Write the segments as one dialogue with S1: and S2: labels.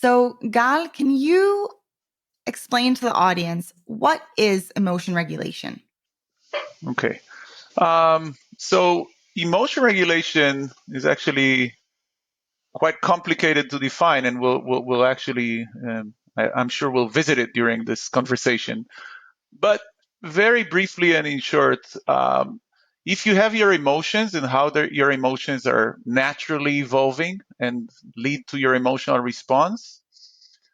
S1: So, Gal, can you explain to the audience what is emotion regulation?
S2: Okay. So emotion regulation is actually quite complicated to define, and we'll actually, I'm sure we'll visit it during this conversation. But very briefly and in short, if you have your emotions and how your emotions are naturally evolving and lead to your emotional response,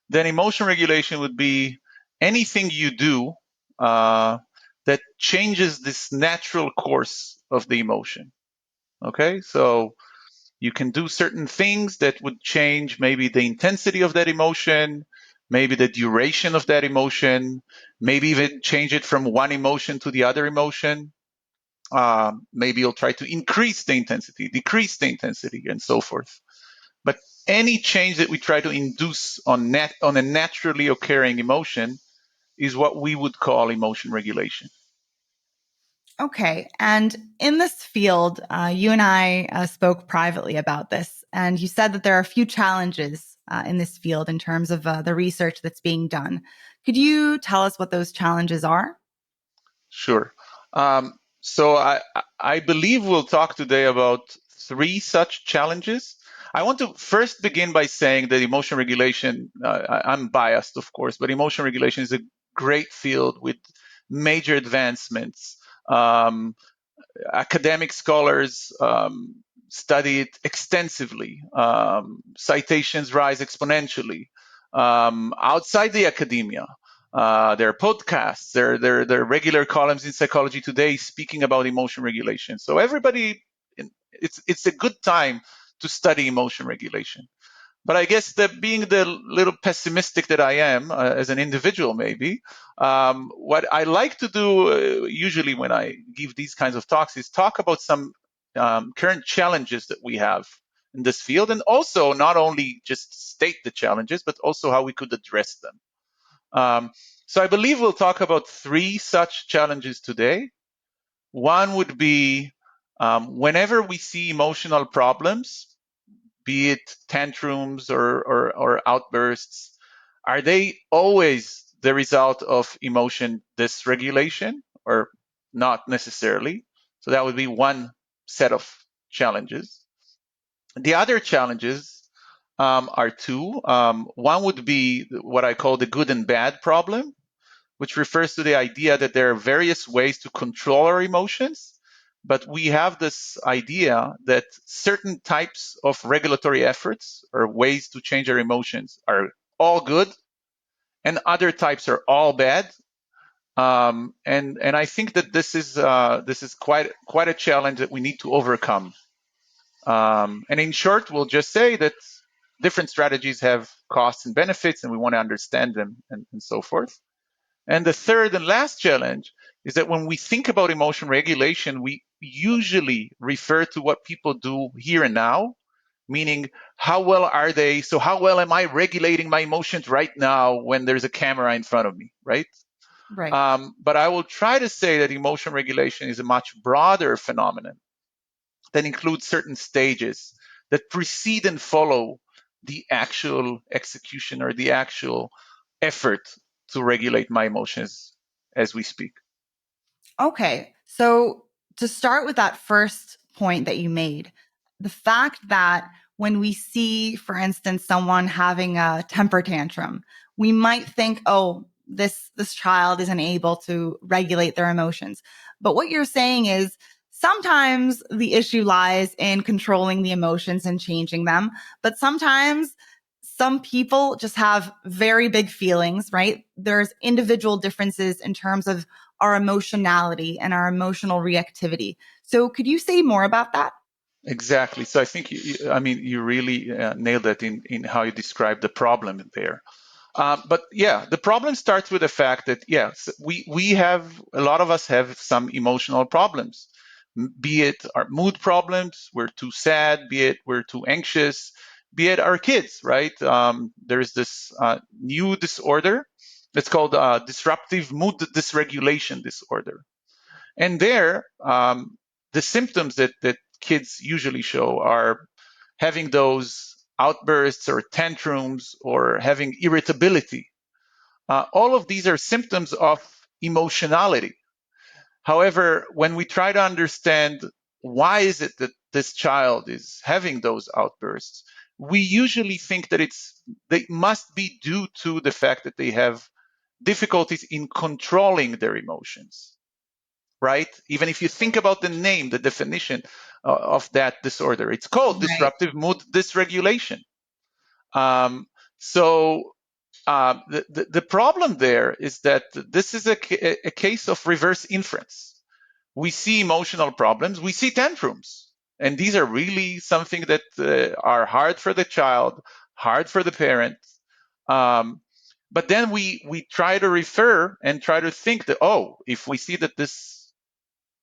S2: then emotion regulation would be anything you do uh, that changes this natural course of the emotion. Okay, so you can do certain things that would change maybe the intensity of that emotion, maybe the duration of that emotion, maybe even change it from one emotion to the other emotion. Maybe you'll try to increase the intensity, decrease the intensity, and so forth. But any change that we try to induce on a naturally occurring emotion is what we would call emotion regulation.
S1: Okay. And in this field, you and I spoke privately about this, and you said that there are a few challenges in this field in terms of the research that's being done. Could you tell us what those challenges are?
S2: Sure. So I believe we'll talk today about three such challenges. I want to first begin by saying that emotion regulation, I'm biased, of course, but emotion regulation is a great field with major advancements. Um, Academic scholars study it extensively. Citations rise exponentially. Outside the academia, there are podcasts, there are regular columns in Psychology Today speaking about emotion regulation. So everybody, it's a good time to study emotion regulation. But I guess that being the little pessimistic that I am as an individual, maybe, what I like to do usually when I give these kinds of talks is talk about some current challenges that we have in this field, and also not only just state the challenges, but also how we could address them. Um, so I believe we'll talk about three such challenges today. One would be whenever we see emotional problems, be it tantrums or outbursts, are they always the result of emotion dysregulation or not necessarily? So that would be one set of challenges. The other challenges are two. One would be what I call the good and bad problem, which refers to the idea that there are various ways to control our emotions, but we have this idea that certain types of regulatory efforts or ways to change our emotions are all good, and other types are all bad. And I think that this is quite a challenge that we need to overcome. And in short, we'll just say that different strategies have costs and benefits, and we want to understand them and so forth. And the third and last challenge is that when we think about emotion regulation, we usually refer to what people do here and now, meaning how well are they? So, how well am I regulating my emotions right now when there's a camera in front of me, right?
S1: Right.
S2: But I will try to say that emotion regulation is a much broader phenomenon that includes certain stages that precede and follow the actual execution or the actual effort to regulate my emotions as we speak.
S1: Okay. So to start with that first point that you made, the fact that when we see, for instance, someone having a temper tantrum, we might think, oh, this child isn't able to regulate their emotions. But what you're saying is sometimes the issue lies in controlling the emotions and changing them, but sometimes some people just have very big feelings, right? There's individual differences in terms of our emotionality and our emotional reactivity. So could you say more about that?
S2: Exactly. So I think I mean, you really nailed it in how you described the problem there. But yeah, the problem starts with the fact that yes, we have a lot of us have some emotional problems, be it our mood problems, we're too sad, be it we're too anxious, be it our kids, right? There's this new disorder. It's called disruptive mood dysregulation disorder, and there the symptoms that kids usually show are having those outbursts or tantrums or having irritability. All of these are symptoms of emotionality. However, when we try to understand why is it that this child is having those outbursts, we usually think that they must be due to the fact that they have difficulties in controlling their emotions, right? Even if you think about the name, the definition of that disorder, it's called
S1: Right.
S2: disruptive mood dysregulation. Um, so the problem there is that this is a case of reverse inference. We see emotional problems, we see tantrums, and these are really something that are hard for the child, hard for the parent. Um, but then we try to refer and try to think that, oh, if we see that this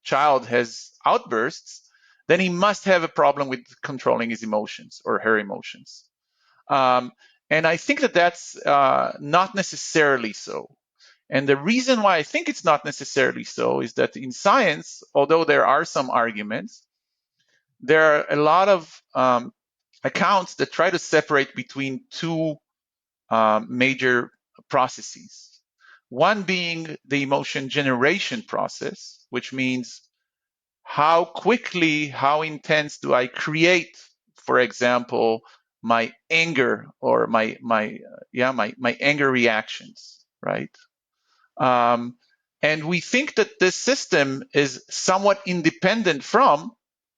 S2: child has outbursts, then he must have a problem with controlling his emotions or her emotions. Um, and I think that that's not necessarily so. And the reason why I think it's not necessarily so is that in science, although there are some arguments, there are a lot of accounts that try to separate between two major processes. One being the emotion generation process, which means how quickly, how intense do I create, for example, my anger or my anger reactions, right? Um, and we think that this system is somewhat independent from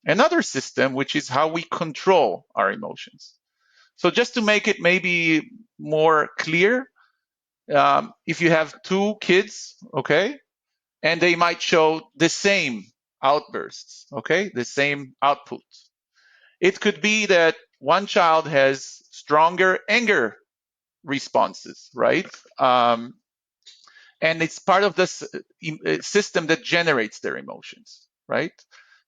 S2: another system, which is how we control our emotions. So just to make it maybe more clear, if you have two kids, okay, and they might show the same outbursts, okay, the same output. It could be that one child has stronger anger responses, right? And it's part of this system that generates their emotions, right?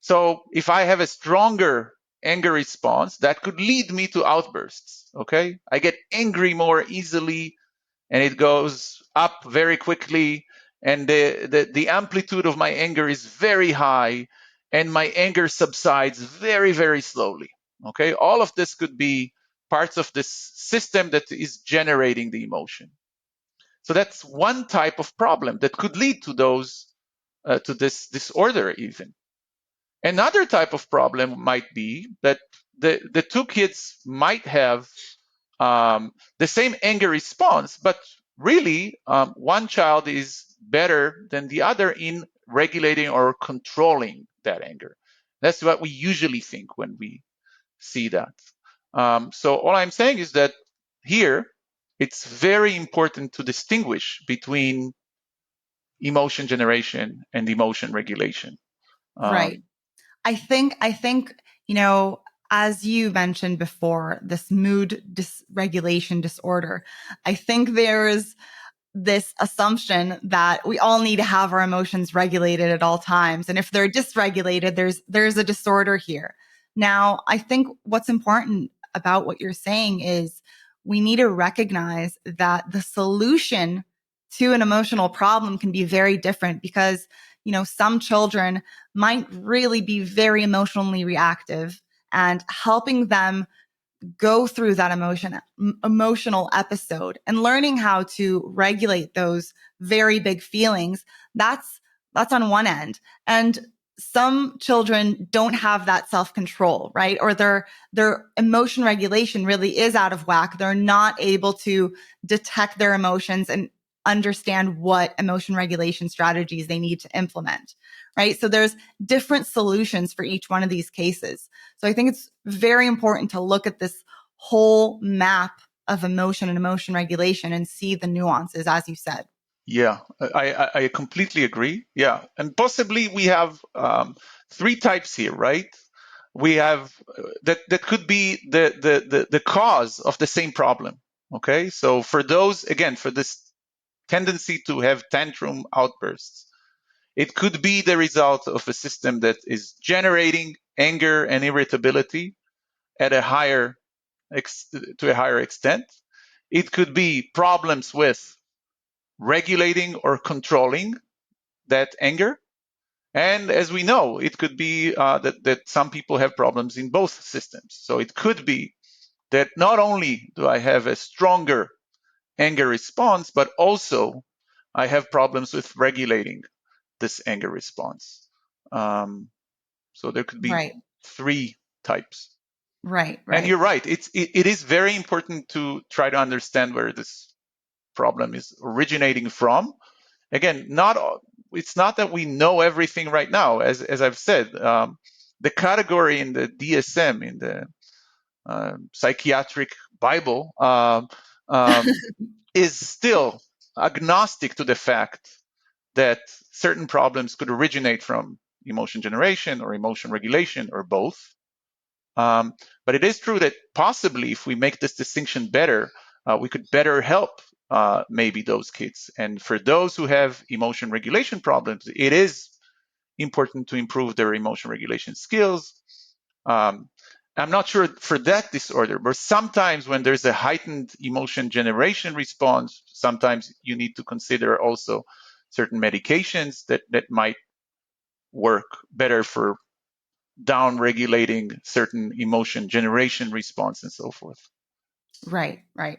S2: So if I have a stronger anger response, that could lead me to outbursts, okay? I get angry more easily and it goes up very quickly, and the amplitude of my anger is very high, and my anger subsides very, very slowly. Okay, all of this could be parts of this system that is generating the emotion. So that's one type of problem that could lead to those to this disorder even. Another type of problem might be that the two kids might have the same anger response, but really one child is better than the other in regulating or controlling that anger. That's what we usually think when we see that. So all I'm saying is that here it's very important to distinguish between emotion generation and emotion regulation.
S1: Right.
S2: Um,
S1: I think, you know, as you mentioned before, this mood dysregulation disorder, I think there's this assumption that we all need to have our emotions regulated at all times. And if they're dysregulated, there's a disorder here. Now, I think what's important about what you're saying is we need to recognize that the solution to an emotional problem can be very different because, you know, some children might really be very emotionally reactive, and helping them go through that emotional episode and learning how to regulate those very big feelings, that's on one end. And some children don't have that self-control, right? Or their emotion regulation really is out of whack. They're not able to detect their emotions and understand what emotion regulation strategies they need to implement, right? So there's different solutions for each one of these cases. So I think it's very important to look at this whole map of emotion and emotion regulation and see the nuances, as you said.
S2: Yeah, I completely agree. Yeah, and possibly we have three types here, right? We have that could be the cause of the same problem. Okay, so for those again, for this tendency to have tantrum outbursts, it could be the result of a system that is generating anger and irritability at a higher to a higher extent. It could be problems with regulating or controlling that anger. And as we know, it could be that some people have problems in both systems. So it could be that not only do I have a stronger anger response, but also I have problems with regulating this anger response. Um, so there could be
S1: Right.
S2: three types.
S1: Right.
S2: And
S1: Right.
S2: you're right. It is very important to try to understand where this problem is originating from. Again, it's not that we know everything right now. As I've said, the category in the DSM, in the psychiatric Bible, is still agnostic to the fact that certain problems could originate from emotion generation or emotion regulation or both. Um, but it is true that possibly if we make this distinction better, we could better help maybe those kids. And for those who have emotion regulation problems, it is important to improve their emotion regulation skills. Um, I'm not sure for that disorder, but sometimes when there's a heightened emotion generation response, sometimes you need to consider also certain medications that might work better for down regulating certain emotion generation response and so forth.
S1: Right. Right.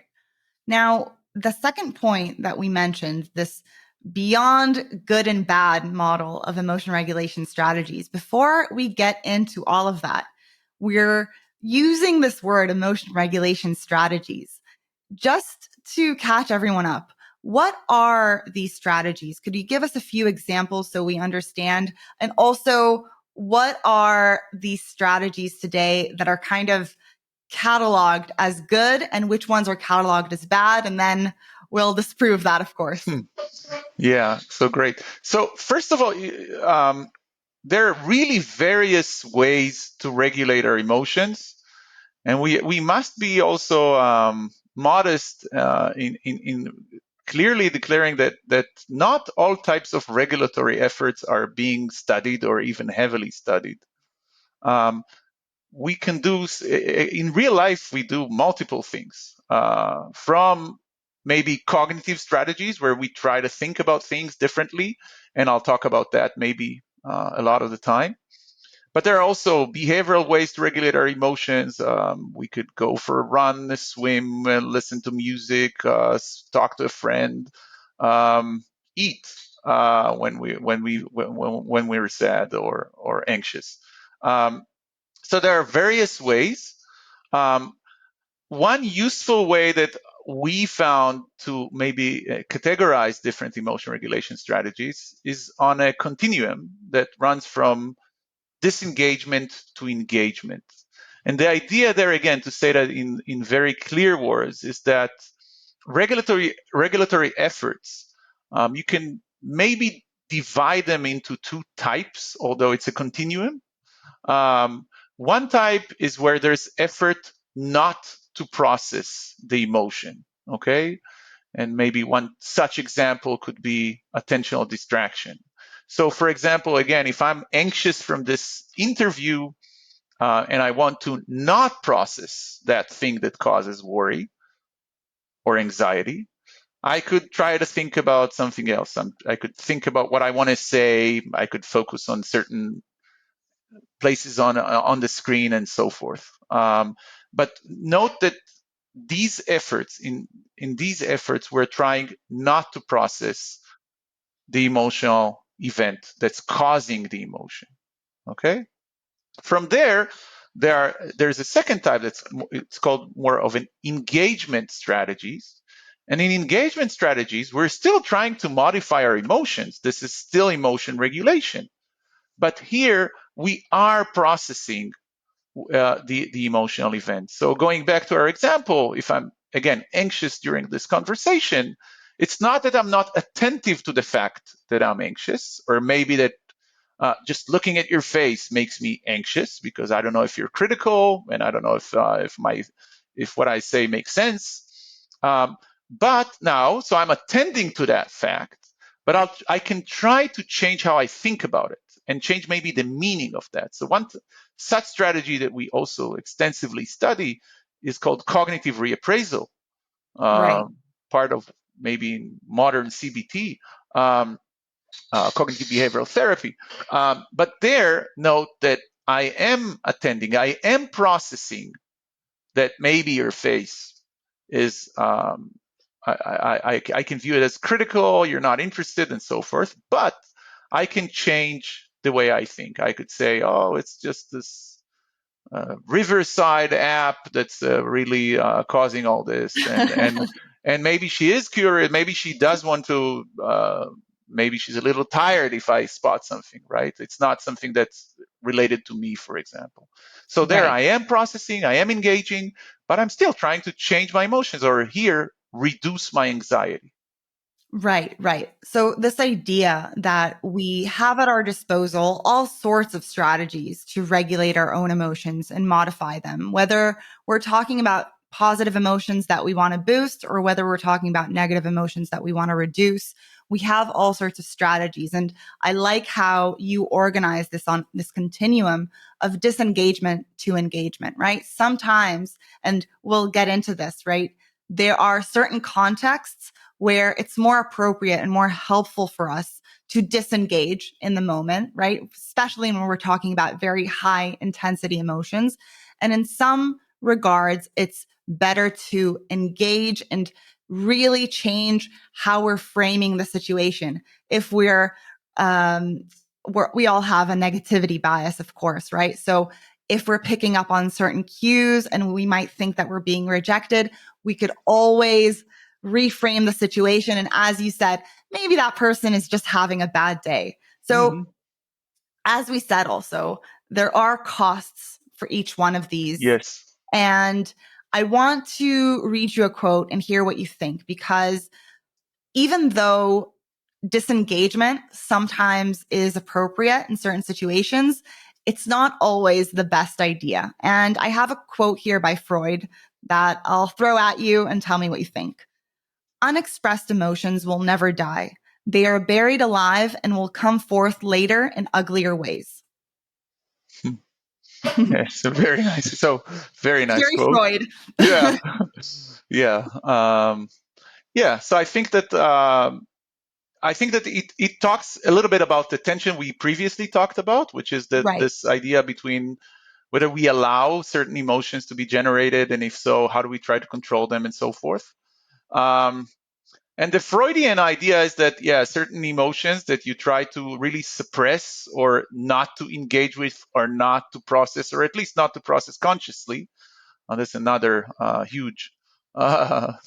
S1: Now, the second point that we mentioned, this beyond good and bad model of emotion regulation strategies, before we get into all of that, we're using this word emotion regulation strategies just to catch everyone up. What are these strategies? Could you give us a few examples so we understand? And also, what are these strategies today that are kind of cataloged as good and which ones are cataloged as bad? And then we'll disprove that, of course.
S2: Yeah, so great. So first of all, there are really various ways to regulate our emotions, and we must be also modest in clearly declaring that not all types of regulatory efforts are being studied or even heavily studied. Um, we can do in real life we do multiple things from maybe cognitive strategies where we try to think about things differently, and I'll talk about that maybe a lot of the time. But there are also behavioral ways to regulate our emotions. We could go for a run, a swim, listen to music, talk to a friend, eat when we're sad or anxious. Um, so there are various ways. Um, one useful way that we found to maybe categorize different emotion regulation strategies is on a continuum that runs from disengagement to engagement. And the idea there, again, to say that in very clear words, is that regulatory efforts, you can maybe divide them into two types, although it's a continuum. Um, one type is where there's effort not to process the emotion, okay? And maybe one such example could be attentional distraction. So, for example, again, if I'm anxious from this interview and I want to not process that thing that causes worry or anxiety, I could try to think about something else. I could think about what I want to say. I could focus on certain places on the screen and so forth. But note that these efforts in these efforts we're trying not to process the emotional event that's causing the emotion. Okay. From there's a second type it's called more of an engagement strategies. And in engagement strategies, we're still trying to modify our emotions. This is still emotion regulation. But here we are processing the emotional event. So going back to our example, if I'm again anxious during this conversation, it's not that I'm not attentive to the fact that I'm anxious, or maybe that just looking at your face makes me anxious because I don't know if you're critical and I don't know if what I say makes sense. Um, but now, so I'm attending to that fact, but I can try to change how I think about it and change maybe the meaning of that. So such strategy that we also extensively study is called cognitive reappraisal,
S1: Right.
S2: uh, part of maybe modern CBT, cognitive behavioral therapy. But there, note that I am attending, I am processing that maybe your face is, I can view it as critical, you're not interested, and so forth, but I can change the way I think. I could say, oh, it's just this Riverside app that's really causing all this, and maybe she is curious. Maybe she does want to. Maybe she's a little tired if I spot something. Right? It's not something that's related to me, for example. So there,
S1: Right.
S2: I am processing, I am engaging, but I'm still trying to change my emotions, or here reduce my anxiety.
S1: Right, right. So, this idea that we have at our disposal all sorts of strategies to regulate our own emotions and modify them, whether we're talking about positive emotions that we want to boost or whether we're talking about negative emotions that we want to reduce, we have all sorts of strategies. And I like how you organize this on this continuum of disengagement to engagement, right? Sometimes, and we'll get into this, right? There are certain contexts where it's more appropriate and more helpful for us to disengage in the moment, right? Especially when we're talking about very high intensity emotions. And in some regards, it's better to engage and really change how we're framing the situation. If we all have a negativity bias, of course, right? So if we're picking up on certain cues and we might think that we're being rejected, we could always reframe the situation. And as you said, maybe that person is just having a bad day. So,
S2: Mm-hmm.
S1: as we said, also, there are costs for each one of these.
S2: Yes.
S1: And I want to read you a quote and hear what you think, because even though disengagement sometimes is appropriate in certain situations, it's not always the best idea. And I have a quote here by Freud that I'll throw at you and tell me what you think. Unexpressed emotions will never die. They are buried alive and will come forth later in uglier ways.
S2: Yes, very nice. So very nice
S1: Very
S2: quote.
S1: Freud.
S2: Yeah, yeah, yeah. So I think that it talks a little bit about the tension we previously talked about, which is that
S1: Right.
S2: this idea between whether we allow certain emotions to be generated, and if so, how do we try to control them, and so forth. Um, and the Freudian idea is that, yeah, certain emotions that you try to really suppress or not to engage with or not to process, or at least not to process consciously. That's another huge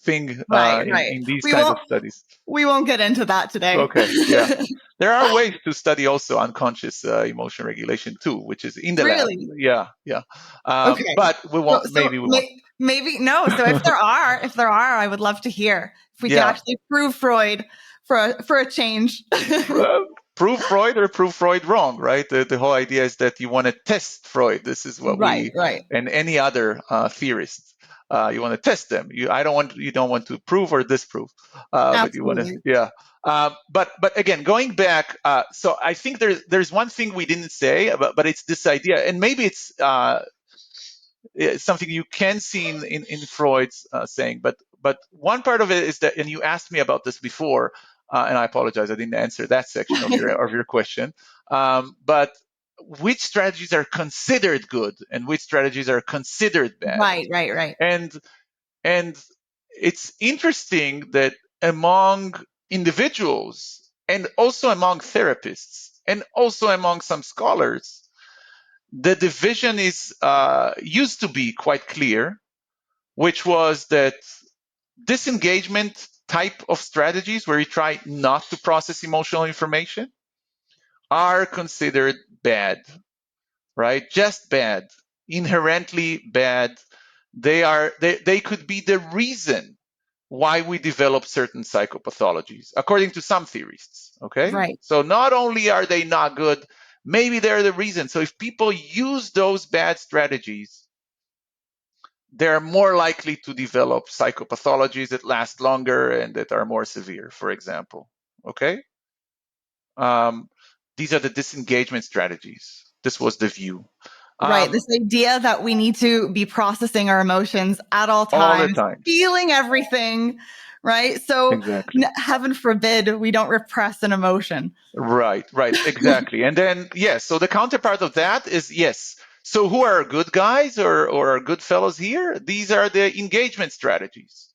S2: thing
S1: Right,
S2: in,
S1: right.
S2: in these
S1: We
S2: kinds
S1: won't
S2: of studies.
S1: we won't get into that today.
S2: Okay, yeah. There are ways to study also unconscious emotion regulation too, which is in the lab.
S1: Really?
S2: Yeah, yeah.
S1: Okay.
S2: But we
S1: So,
S2: won't. Maybe we won't.
S1: maybe no. So if there are, I would love to hear if we can
S2: Yeah.
S1: actually prove Freud for a change.
S2: Well, prove Freud or prove Freud wrong, right? The whole idea is that you want to test Freud. This is what
S1: Right,
S2: we
S1: right.
S2: and any other theorists. You want to test them. You don't want to prove or disprove, but you want to,
S1: Absolutely.
S2: yeah. But again, going back, so I think there's one thing we didn't say, but it's this idea, and maybe it's something you can see in Freud's saying. But one part of it is that, and you asked me about this before, and I apologize, I didn't answer that section of your question. But which strategies are considered good and which strategies are considered bad?
S1: Right, right, right.
S2: And and it's interesting that among individuals and also among therapists and also among some scholars, the division is used to be quite clear, which was that disengagement type of strategies where you try not to process emotional information are considered bad, right? Just bad, inherently bad. They could be the reason why we develop certain psychopathologies, according to some theorists. Okay,
S1: Right.
S2: so not only are they not good, maybe they're the reason. So if people use those bad strategies, they're more likely to develop psychopathologies that last longer and that are more severe, for example. Okay? Um, these are the disengagement strategies. This was the view.
S1: Right.
S2: Um,
S1: This idea that we need to be processing our emotions at all
S2: all the
S1: times,
S2: times.
S1: feeling everything, right? So,
S2: Exactly.
S1: heaven forbid we don't repress an emotion.
S2: Right, exactly. And then, yes, so the counterpart of that is, yes, So who are good guys or are good fellows here? These are the engagement strategies.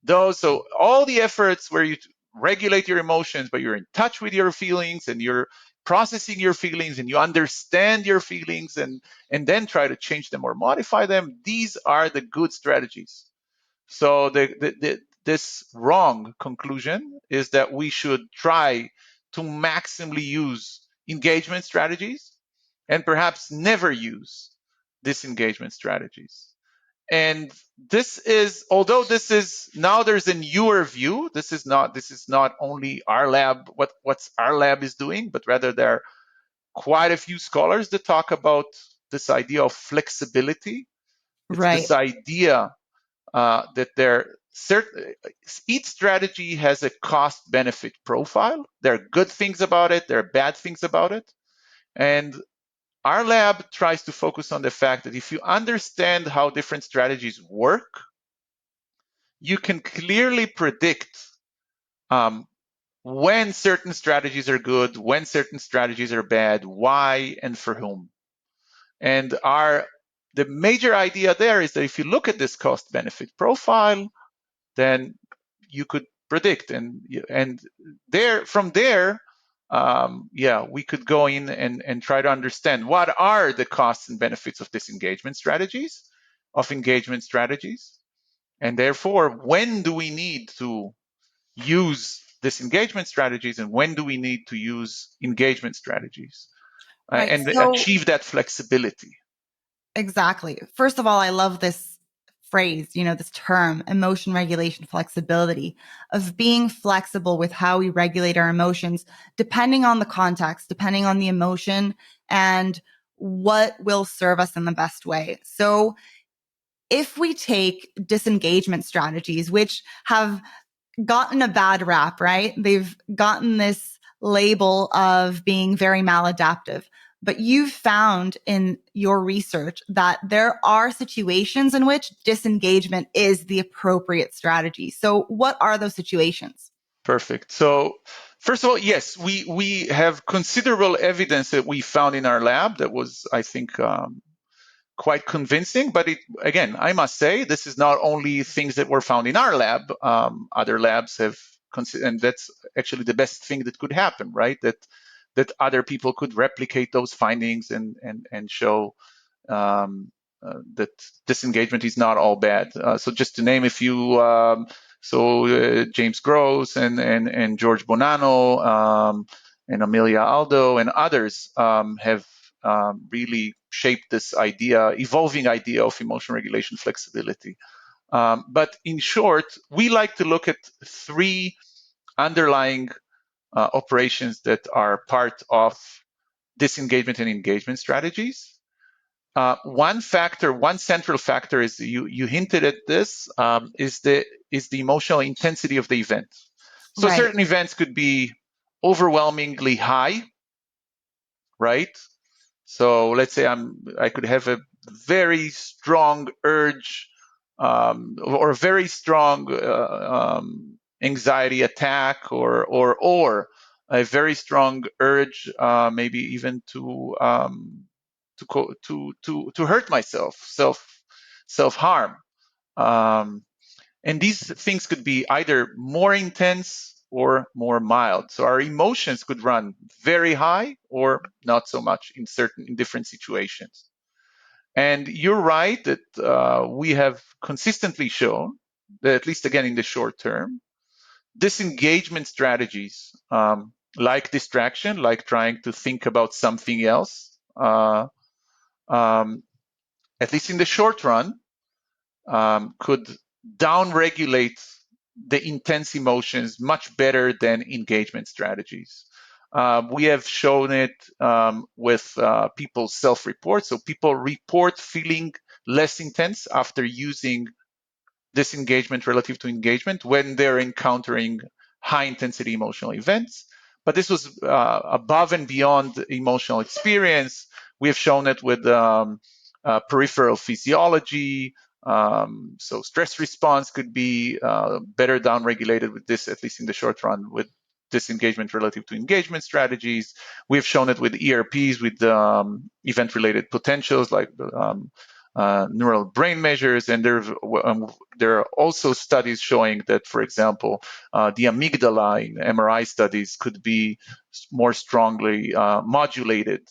S2: Those, so all the efforts where you regulate your emotions, but you're in touch with your feelings and you're processing your feelings and you understand your feelings and then try to change them or modify them. These are the good strategies. So this wrong conclusion is that we should try to maximally use engagement strategies and perhaps never use disengagement strategies. And this is, although this is now there's a newer view. This is not only our lab, what's our lab is doing, but rather there are quite a few scholars that talk about this idea of flexibility. It's this
S1: Right.
S2: idea that there certain each strategy has a cost benefit profile. There are good things about it, there are bad things about it, and our lab tries to focus on the fact that if you understand how different strategies work, you can clearly predict um, when certain strategies are good, when certain strategies are bad, why, and for whom. And the major idea there is that if you look at this cost benefit profile, then you could predict and there from there we could go in and try to understand what are the costs and benefits of disengagement strategies, of engagement strategies, and therefore when do we need to use disengagement strategies and when do we need to use engagement strategies
S1: Right.
S2: and
S1: So
S2: achieve that flexibility.
S1: exactly. First of all, I love this phrase, this term, emotion regulation flexibility, of being flexible with how we regulate our emotions, depending on the context, depending on the emotion, and what will serve us in the best way. So if we take disengagement strategies, which have gotten a bad rap, right? They've gotten this label of being very maladaptive. But you've found in your research that there are situations in which disengagement is the appropriate strategy. So, what are those situations?
S2: Perfect. So first of all, yes, we have considerable evidence that we found in our lab that was, I think, quite convincing. But again, I must say, this is not only things that were found in our lab. Other labs have, and that's actually the best thing that could happen, right? That other people could replicate those findings and show that disengagement is not all bad. So just to name a few, James Gross and George Bonanno and Amelia Aldo and others have really shaped this evolving idea of emotion regulation flexibility. But in short, we like to look at three underlying operations that are part of disengagement and engagement strategies. One central factor is you hinted at this is the emotional intensity of the event. So
S1: Right.
S2: certain events could be overwhelmingly high, right? So let's say I could have a very strong urge or a very strong anxiety attack or a very strong urge maybe even to hurt myself, self harm. Um, and these things could be either more intense or more mild. So our emotions could run very high or not so much in different situations. And you're right that we have consistently shown that, at least again in the short term, disengagement strategies like distraction, like trying to think about something else, um, at least in the short run, could downregulate the intense emotions much better than engagement strategies. We have shown it with people's self-report. So people report feeling less intense after using disengagement relative to engagement when they're encountering high intensity emotional events. But this was above and beyond emotional experience. We have shown it with peripheral physiology. So stress response could be better downregulated with this, at least in the short run, with disengagement relative to engagement strategies. We've shown it with ERPs, with event-related potentials like neural brain measures, and there are also studies showing that, for example, the amygdala in MRI studies could be more strongly modulated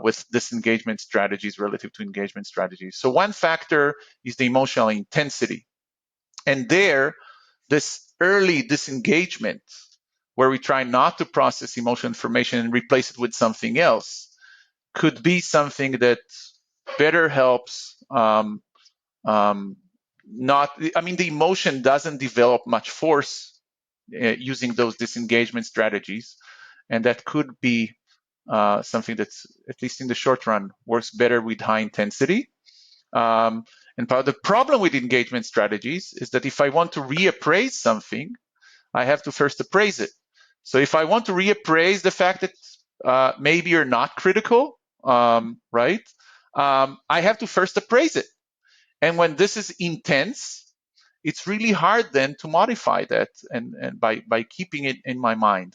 S2: with disengagement strategies relative to engagement strategies. So one factor is the emotional intensity. And there, this early disengagement, where we try not to process emotional information and replace it with something else, could be something that better helps not, I mean, the emotion doesn't develop much force using those disengagement strategies. And that could be something that's, at least in the short run, works better with high intensity. And part of the problem with engagement strategies is that if I want to reappraise something, I have to first appraise it. So if I want to reappraise the fact that maybe you're not critical, right? I have to first appraise it. And when this is intense, it's really hard then to modify that and by keeping it in my mind.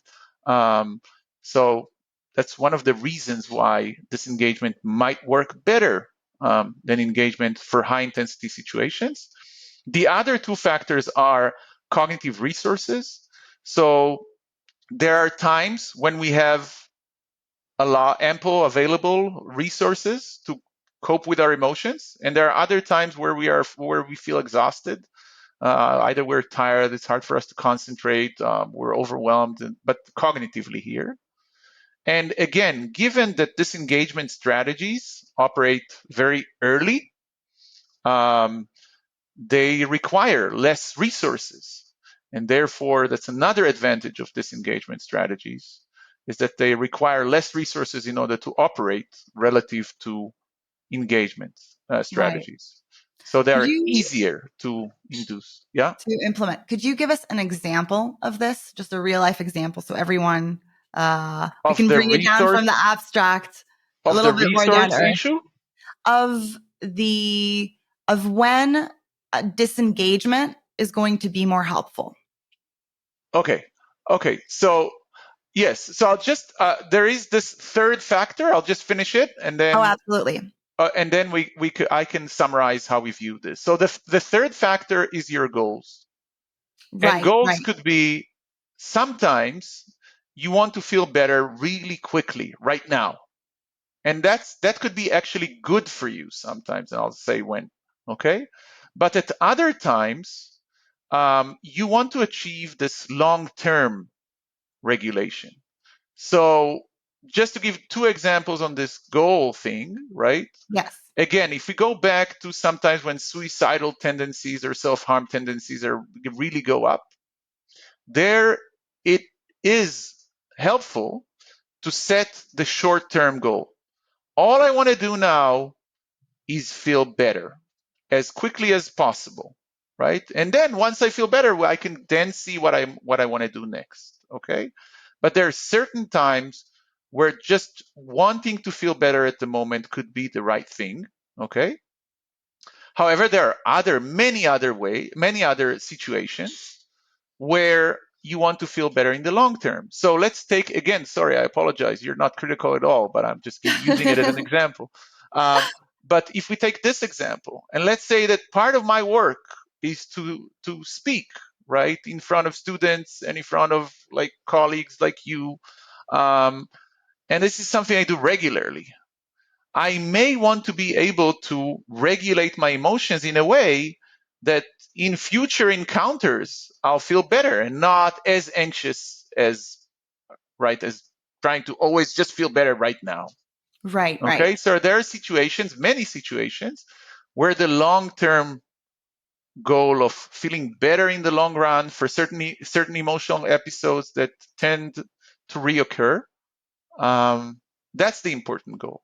S2: So that's one of the reasons why disengagement might work better than engagement for high intensity situations. The other two factors are cognitive resources. So there are times when we have ample available resources to cope with our emotions, and there are other times where we feel exhausted. Either we're tired, it's hard for us to concentrate, we're overwhelmed, but cognitively here. And again, given that disengagement strategies operate very early, they require less resources. And therefore, that's another advantage of disengagement strategies, is that they require less resources in order to operate relative to engagement
S1: Right.
S2: strategies. So
S1: Could
S2: they're
S1: you
S2: easier to induce. Yeah.
S1: to implement? Could you give us an example of this? Just a real life example, so everyone we
S2: Of
S1: can
S2: the
S1: bring it down from the
S2: resource
S1: abstract a
S2: of
S1: little
S2: the
S1: bit more down to
S2: resource
S1: earth
S2: issue.
S1: of the of when disengagement is going to be more helpful.
S2: Okay. Okay. So yes. So I'll just there is this third factor. I'll just finish it,
S1: Oh, absolutely.
S2: and then I can summarize how we view this. So the third factor is your goals, and
S1: Right,
S2: goals
S1: right,
S2: could be sometimes you want to feel better really quickly right now, and that could be actually good for you sometimes, and I'll say when. Okay, but at other times you want to achieve this long-term regulation. So just to give two examples on this goal thing, right?
S1: yes,
S2: Again, if we go back to sometimes when suicidal tendencies or self-harm tendencies really go up, there it is helpful to set the short-term goal. All I want to do now is feel better as quickly as possible, right? And then once I feel better, I can then see what I want to do next, okay? But there are certain times where just wanting to feel better at the moment could be the right thing, okay? However, there are many other situations where you want to feel better in the long term. So let's take again. Sorry, I apologize. You're not critical at all, but I'm just using it as an example. Um, but if we take this example, and let's say that part of my work is to speak right in front of students and in front of like colleagues like you, and this is something I do regularly. I may want to be able to regulate my emotions in a way that in future encounters I'll feel better and not as anxious as trying to always just feel better right now.
S1: right, right,
S2: Okay, so there are situations, many situations, where the long-term goal of feeling better in the long run for certain emotional episodes that tend to reoccur, that's the important goal.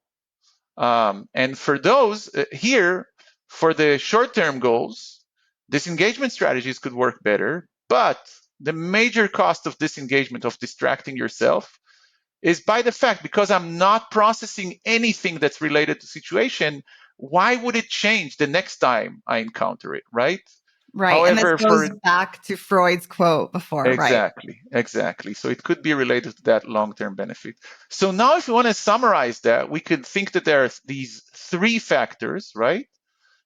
S2: And for those here, for the short-term goals, disengagement strategies could work better, but the major cost of disengagement, of distracting yourself, is by the fact, because I'm not processing anything that's related to situation, why would it change the next time I encounter it, right?
S1: Right. And this
S2: However,
S1: goes
S2: for
S1: back to Freud's quote before, right?
S2: exactly. So it could be related to that long-term benefit. So now if we want to summarize that, we could think that there are these three factors, right?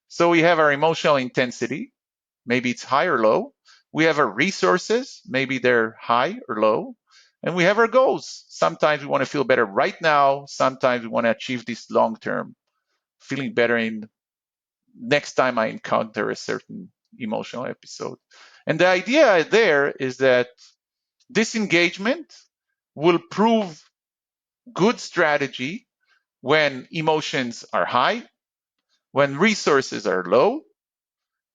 S2: So we have our emotional intensity, maybe it's high or low. We have our resources, maybe they're high or low. And we have our goals. Sometimes we want to feel better right now. Sometimes we want to achieve this long term, feeling better in next time I encounter a certain emotional episode. And the idea there is that disengagement will prove good strategy when emotions are high, when resources are low,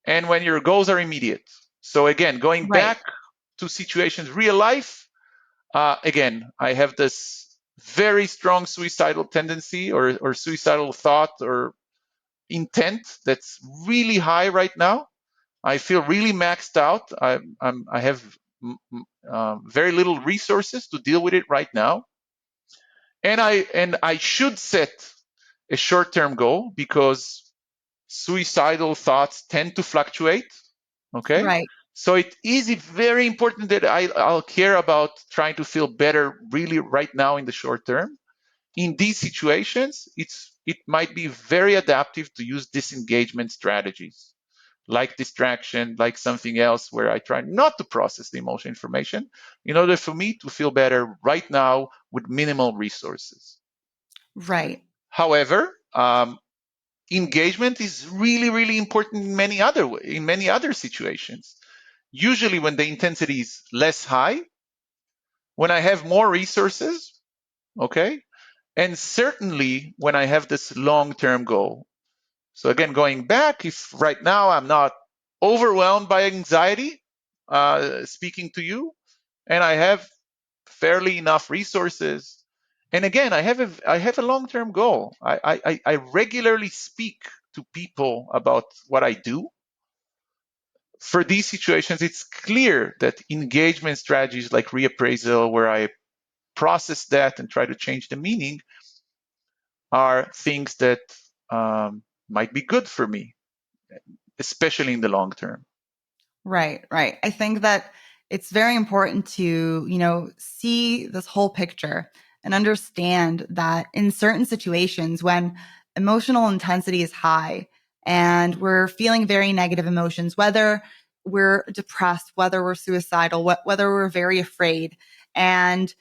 S2: and when your goals are immediate. So again, going
S1: Right.
S2: back to situations, real life, again, I have this very strong suicidal tendency or suicidal thought or intent that's really high right now. I feel really maxed out. I have very little resources to deal with it right now, and I should set a short-term goal because suicidal thoughts tend to fluctuate. Okay,
S1: Right.
S2: so it is very important that I'll care about trying to feel better really right now in the short term. In these situations, it might be very adaptive to use disengagement strategies like distraction, like something else where I try not to process the emotional information in order for me to feel better right now with minimal resources.
S1: Right.
S2: However, engagement is really, really important in many other situations. Usually, when the intensity is less high, when I have more resources, okay, and certainly when I have this long-term goal. So again, going back, if right now I'm not overwhelmed by anxiety, speaking to you, and I have fairly enough resources, and again, I have a long-term goal. I regularly speak to people about what I do. For these situations, it's clear that engagement strategies like reappraisal, where I process that and try to change the meaning, are things that might be good for me, especially in the long term.
S1: Right, right. I think that it's very important to, see this whole picture and understand that in certain situations when emotional intensity is high and we're feeling very negative emotions, whether we're depressed, whether we're suicidal, whether we're very afraid, and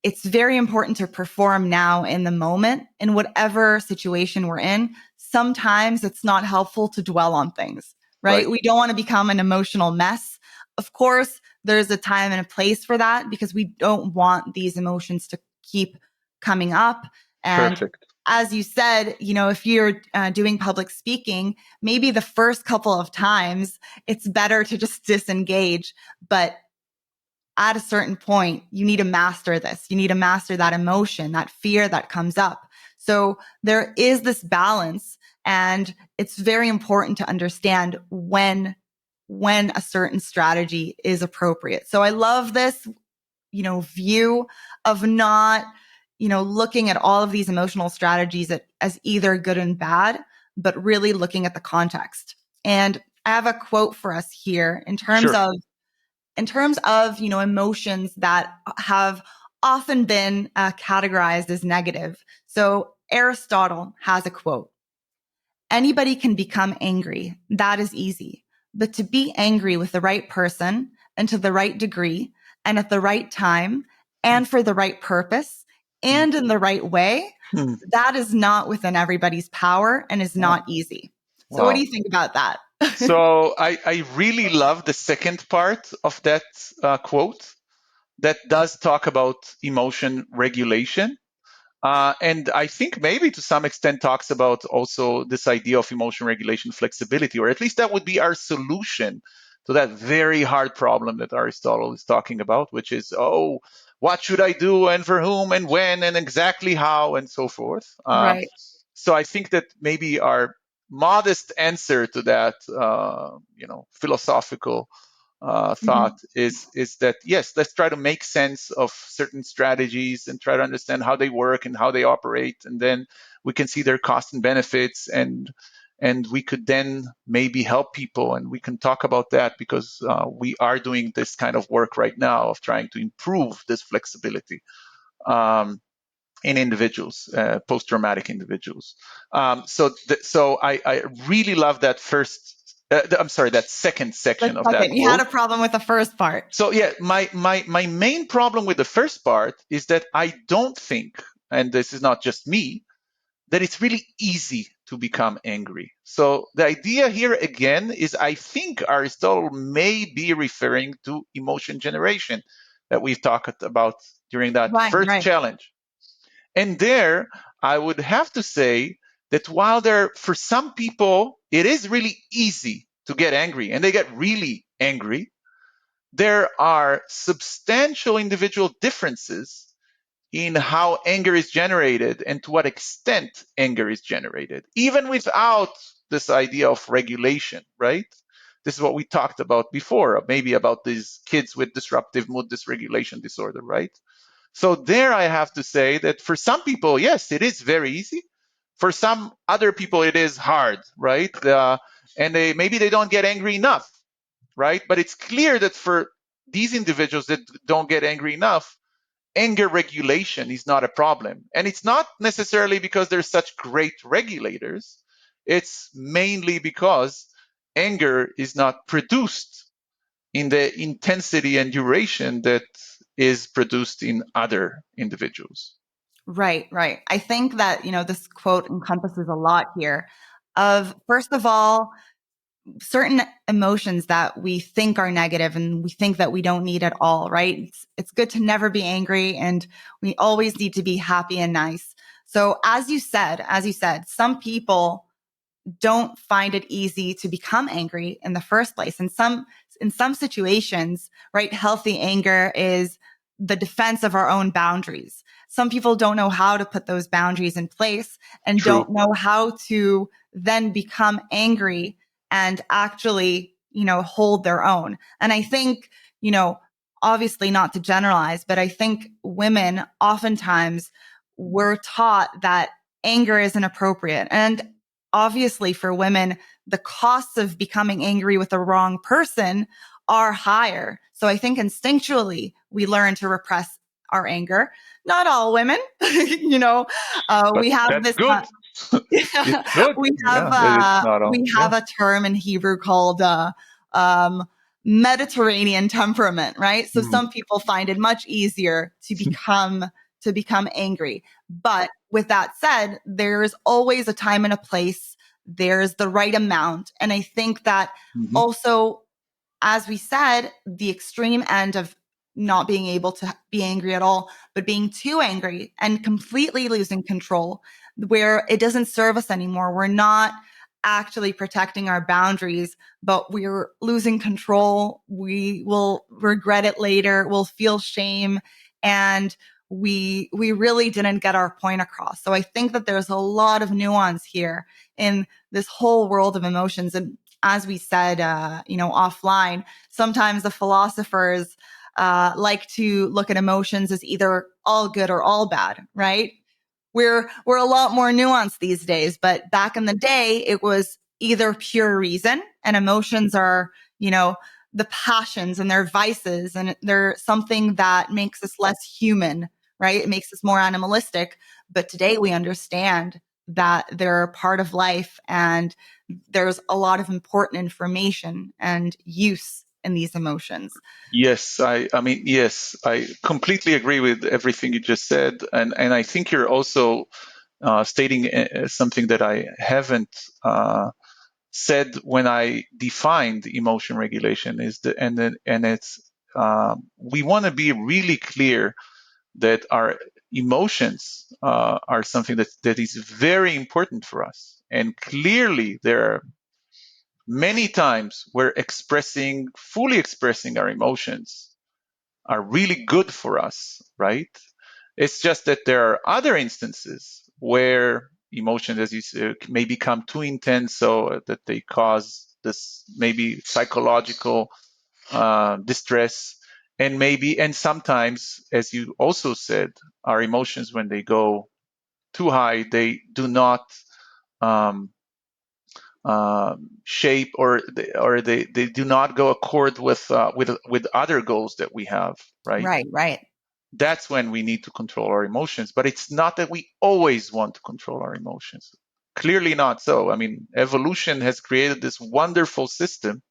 S1: it's very important to perform now in the moment in whatever situation we're in. Sometimes it's not helpful to dwell on things,
S2: Right.
S1: right? We don't want to become an emotional mess. Of course, there's a time and a place for that because we don't want these emotions to keep coming up. And
S2: Perfect.
S1: as you said, if you're doing public speaking, maybe the first couple of times it's better to just disengage. But at a certain point, you need to master this. You need to master that emotion, that fear that comes up. So there is this balance, and it's very important to understand when a certain strategy is appropriate. So I love this, view of not, looking at all of these emotional strategies as either good and bad, but really looking at the context. And I have a quote for us here
S2: Sure.
S1: in terms of emotions that have often been categorized as negative. So Aristotle has a quote: anybody can become angry, that is easy, but to be angry with the right person and to the right degree and at the right time and for the right purpose and in the right way,
S2: Hmm.
S1: that is not within everybody's power and is
S2: Wow.
S1: not easy. So what do
S2: Wow.
S1: you think about that?
S2: So I really love the second part of that quote that does talk about emotion regulation. And I think maybe to some extent talks about also this idea of emotion regulation flexibility, or at least that would be our solution to that very hard problem that Aristotle is talking about, which is, oh, what should I do and for whom and when and exactly how and so forth.
S1: Right.
S2: So I think that maybe our modest answer to that, philosophical thought
S1: Mhm.
S2: is that yes, let's try to make sense of certain strategies and try to understand how they work and how they operate, and then we can see their costs and benefits, and we could then maybe help people. And we can talk about that because we are doing this kind of work right now of trying to improve this flexibility in individuals, post-traumatic individuals. So I really love that that second
S1: Let's
S2: section of
S1: second.
S2: that
S1: You had
S2: quote.
S1: a problem with the first part.
S2: So yeah, my main problem with the first part is that I don't think, and this is not just me, that it's really easy to become angry. So the idea here again is I think Aristotle may be referring to emotion generation that we've talked about during that
S1: Right,
S2: first
S1: right.
S2: challenge. And there, I would have to say that while for some people, it is really easy to get angry and they get really angry, there are substantial individual differences in how anger is generated and to what extent anger is generated, even without this idea of regulation, right? This is what we talked about before, maybe about these kids with disruptive mood dysregulation disorder, right? So there I have to say that for some people, yes, it is very easy. For some other people, it is hard, right? And maybe they don't get angry enough, right? But it's clear that for these individuals that don't get angry enough, anger regulation is not a problem. And it's not necessarily because they're such great regulators. It's mainly because anger is not produced in the intensity and duration that is produced in other individuals.
S1: Right, right. I think that, this quote encompasses a lot here of, first of all, certain emotions that we think are negative and we think that we don't need at all, right? It's good to never be angry and we always need to be happy and nice. So as you said, some people don't find it easy to become angry in the first place. In some situations, right, healthy anger is the defense of our own boundaries. Some people don't know how to put those boundaries in place and
S2: True.
S1: don't know how to then become angry and actually, hold their own. And I think, obviously not to generalize, but I think women oftentimes were taught that anger is inappropriate. And obviously for women, the costs of becoming angry with the wrong person are higher. So I think instinctually we learn to repress our anger. Not all women,
S2: But
S1: we have
S2: that's
S1: this,
S2: good. It's good.
S1: we have,
S2: Yeah, that it's not
S1: we
S2: all.
S1: have
S2: Yeah.
S1: a term in Hebrew called, um, Mediterranean temperament, right? So
S2: Mm.
S1: some people find it much easier to become angry. But with that said, there's always a time and a place. There's the right amount. And I think that
S2: Mhm.
S1: also, as we said, the extreme end of not being able to be angry at all, but being too angry and completely losing control, where it doesn't serve us anymore. We're not actually protecting our boundaries, but we're losing control. We will regret it later. We'll feel shame. And we really didn't get our point across. So I think that there's a lot of nuance here in this whole world of emotions. And as we said, offline, sometimes the philosophers like to look at emotions as either all good or all bad, right? We're a lot more nuanced these days, but back in the day, it was either pure reason, and emotions are, the passions and their vices, and they're something that makes us less human, right? It makes us more animalistic. But today we understand that they're a part of life and there's a lot of important information and use in these emotions.
S2: Yes, I mean, yes, I completely agree with everything you just said, and I think you're also stating something that I haven't said when I defined emotion regulation is the and it's we want to be really clear that our emotions are something that is very important for us, and clearly there are many times where fully expressing our emotions are really good for us, right? It's just that there are other instances where emotions, as you say, may become too intense so that they cause this maybe psychological distress. And sometimes, as you also said, our emotions, when they go too high, they do not um, shape, or they do not go accord with other goals that we have, right?
S1: Right, right.
S2: That's when we need to control our emotions. But it's not that we always want to control our emotions. Clearly not so. I mean, evolution has created this wonderful system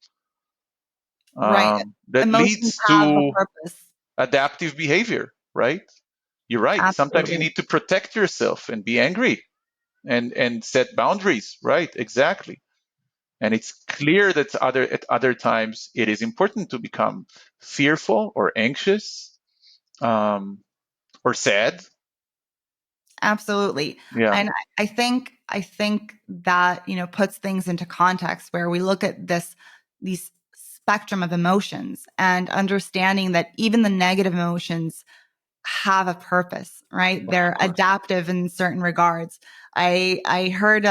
S1: Right.
S2: that
S1: Emotions
S2: leads
S1: have a
S2: to
S1: purpose.
S2: adaptive behavior, right? You're right. Sometimes you
S1: Absolutely.
S2: need to protect yourself and be angry and set boundaries, right? Exactly. And it's clear that at other times it is important to become fearful or anxious, um, or sad.
S1: Absolutely.
S2: Yeah,
S1: And I think that, puts things into context where we look at these spectrum of emotions and understanding that even the negative emotions have a purpose, right?
S2: of
S1: They're
S2: course.
S1: adaptive in certain regards. I heard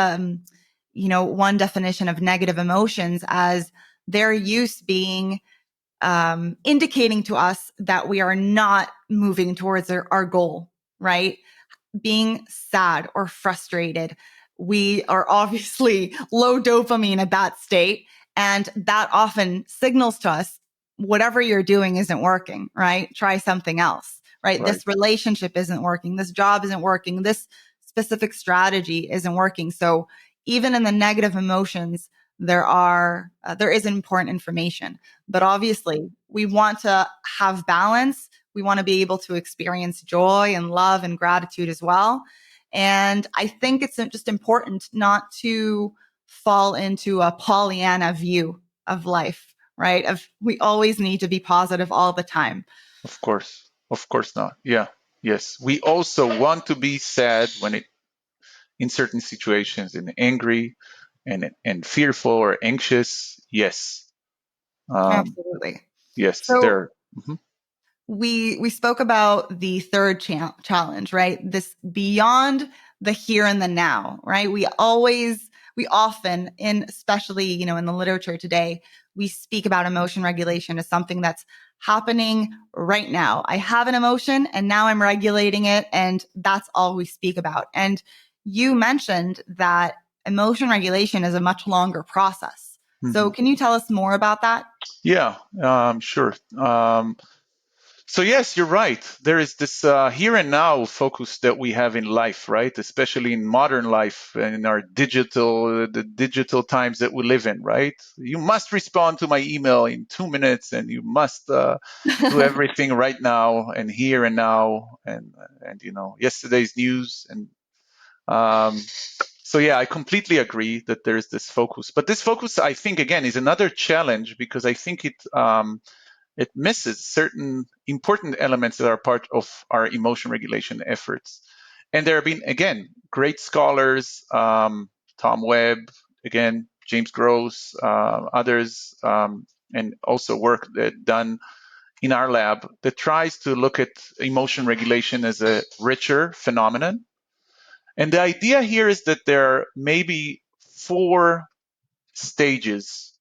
S1: one definition of negative emotions as their use being indicating to us that we are not moving towards our goal, right? Being sad or frustrated, we are obviously low dopamine at that state. And that often signals to us whatever you're doing isn't working, right? Try something else, right?
S2: Right.
S1: This relationship isn't working. This job isn't working. This specific strategy isn't working. So even in the negative emotions, there is important information, but obviously we want to have balance. We want to be able to experience joy and love and gratitude as well. And I think it's just important not to fall into a Pollyanna view of life, right? Of we always need to be positive all the time.
S2: Of course. Of course not. Yeah. Yes. We also want to be sad in certain situations, and angry and fearful or anxious. Yes. Um,
S1: Absolutely.
S2: yes.
S1: So
S2: There. Mhm.
S1: we spoke about the third challenge, right? This beyond the here and the now, right? We often, in especially in the literature today, we speak about emotion regulation as something that's happening right now. I have an emotion and now I'm regulating it, and that's all we speak about. And you mentioned that emotion regulation is a much longer process. So
S2: Mhm.
S1: can you tell us more about that?
S2: Yeah. Sure. So yes, you're right. There is this here and now focus that we have in life, right? Especially in modern life and in our the digital times that we live in, right? You must respond to my email in 2 minutes, and you must do everything right now and here and now, and yesterday's news. And um, so yeah, I completely agree that there is this focus, but this focus, I think, again, is another challenge because I think it misses certain important elements that are part of our emotion regulation efforts. And there have been, again, great scholars, Tom Webb, again, James Gross, others, and also work that done in our lab that tries to look at emotion regulation as a richer phenomenon. And the idea here is that there are maybe 4 stages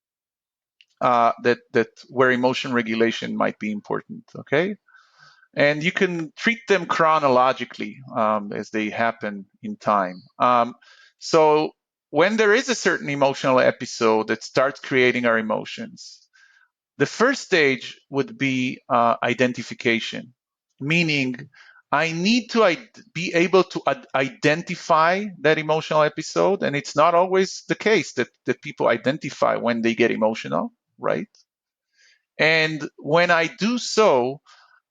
S2: that where emotion regulation might be important. Okay, and you can treat them chronologically as they happen in time. So when there is a certain emotional episode that starts creating our emotions, the first stage would be identification, meaning I need to be able to identify that emotional episode, and it's not always the case that people identify when they get emotional, right? And when I do so,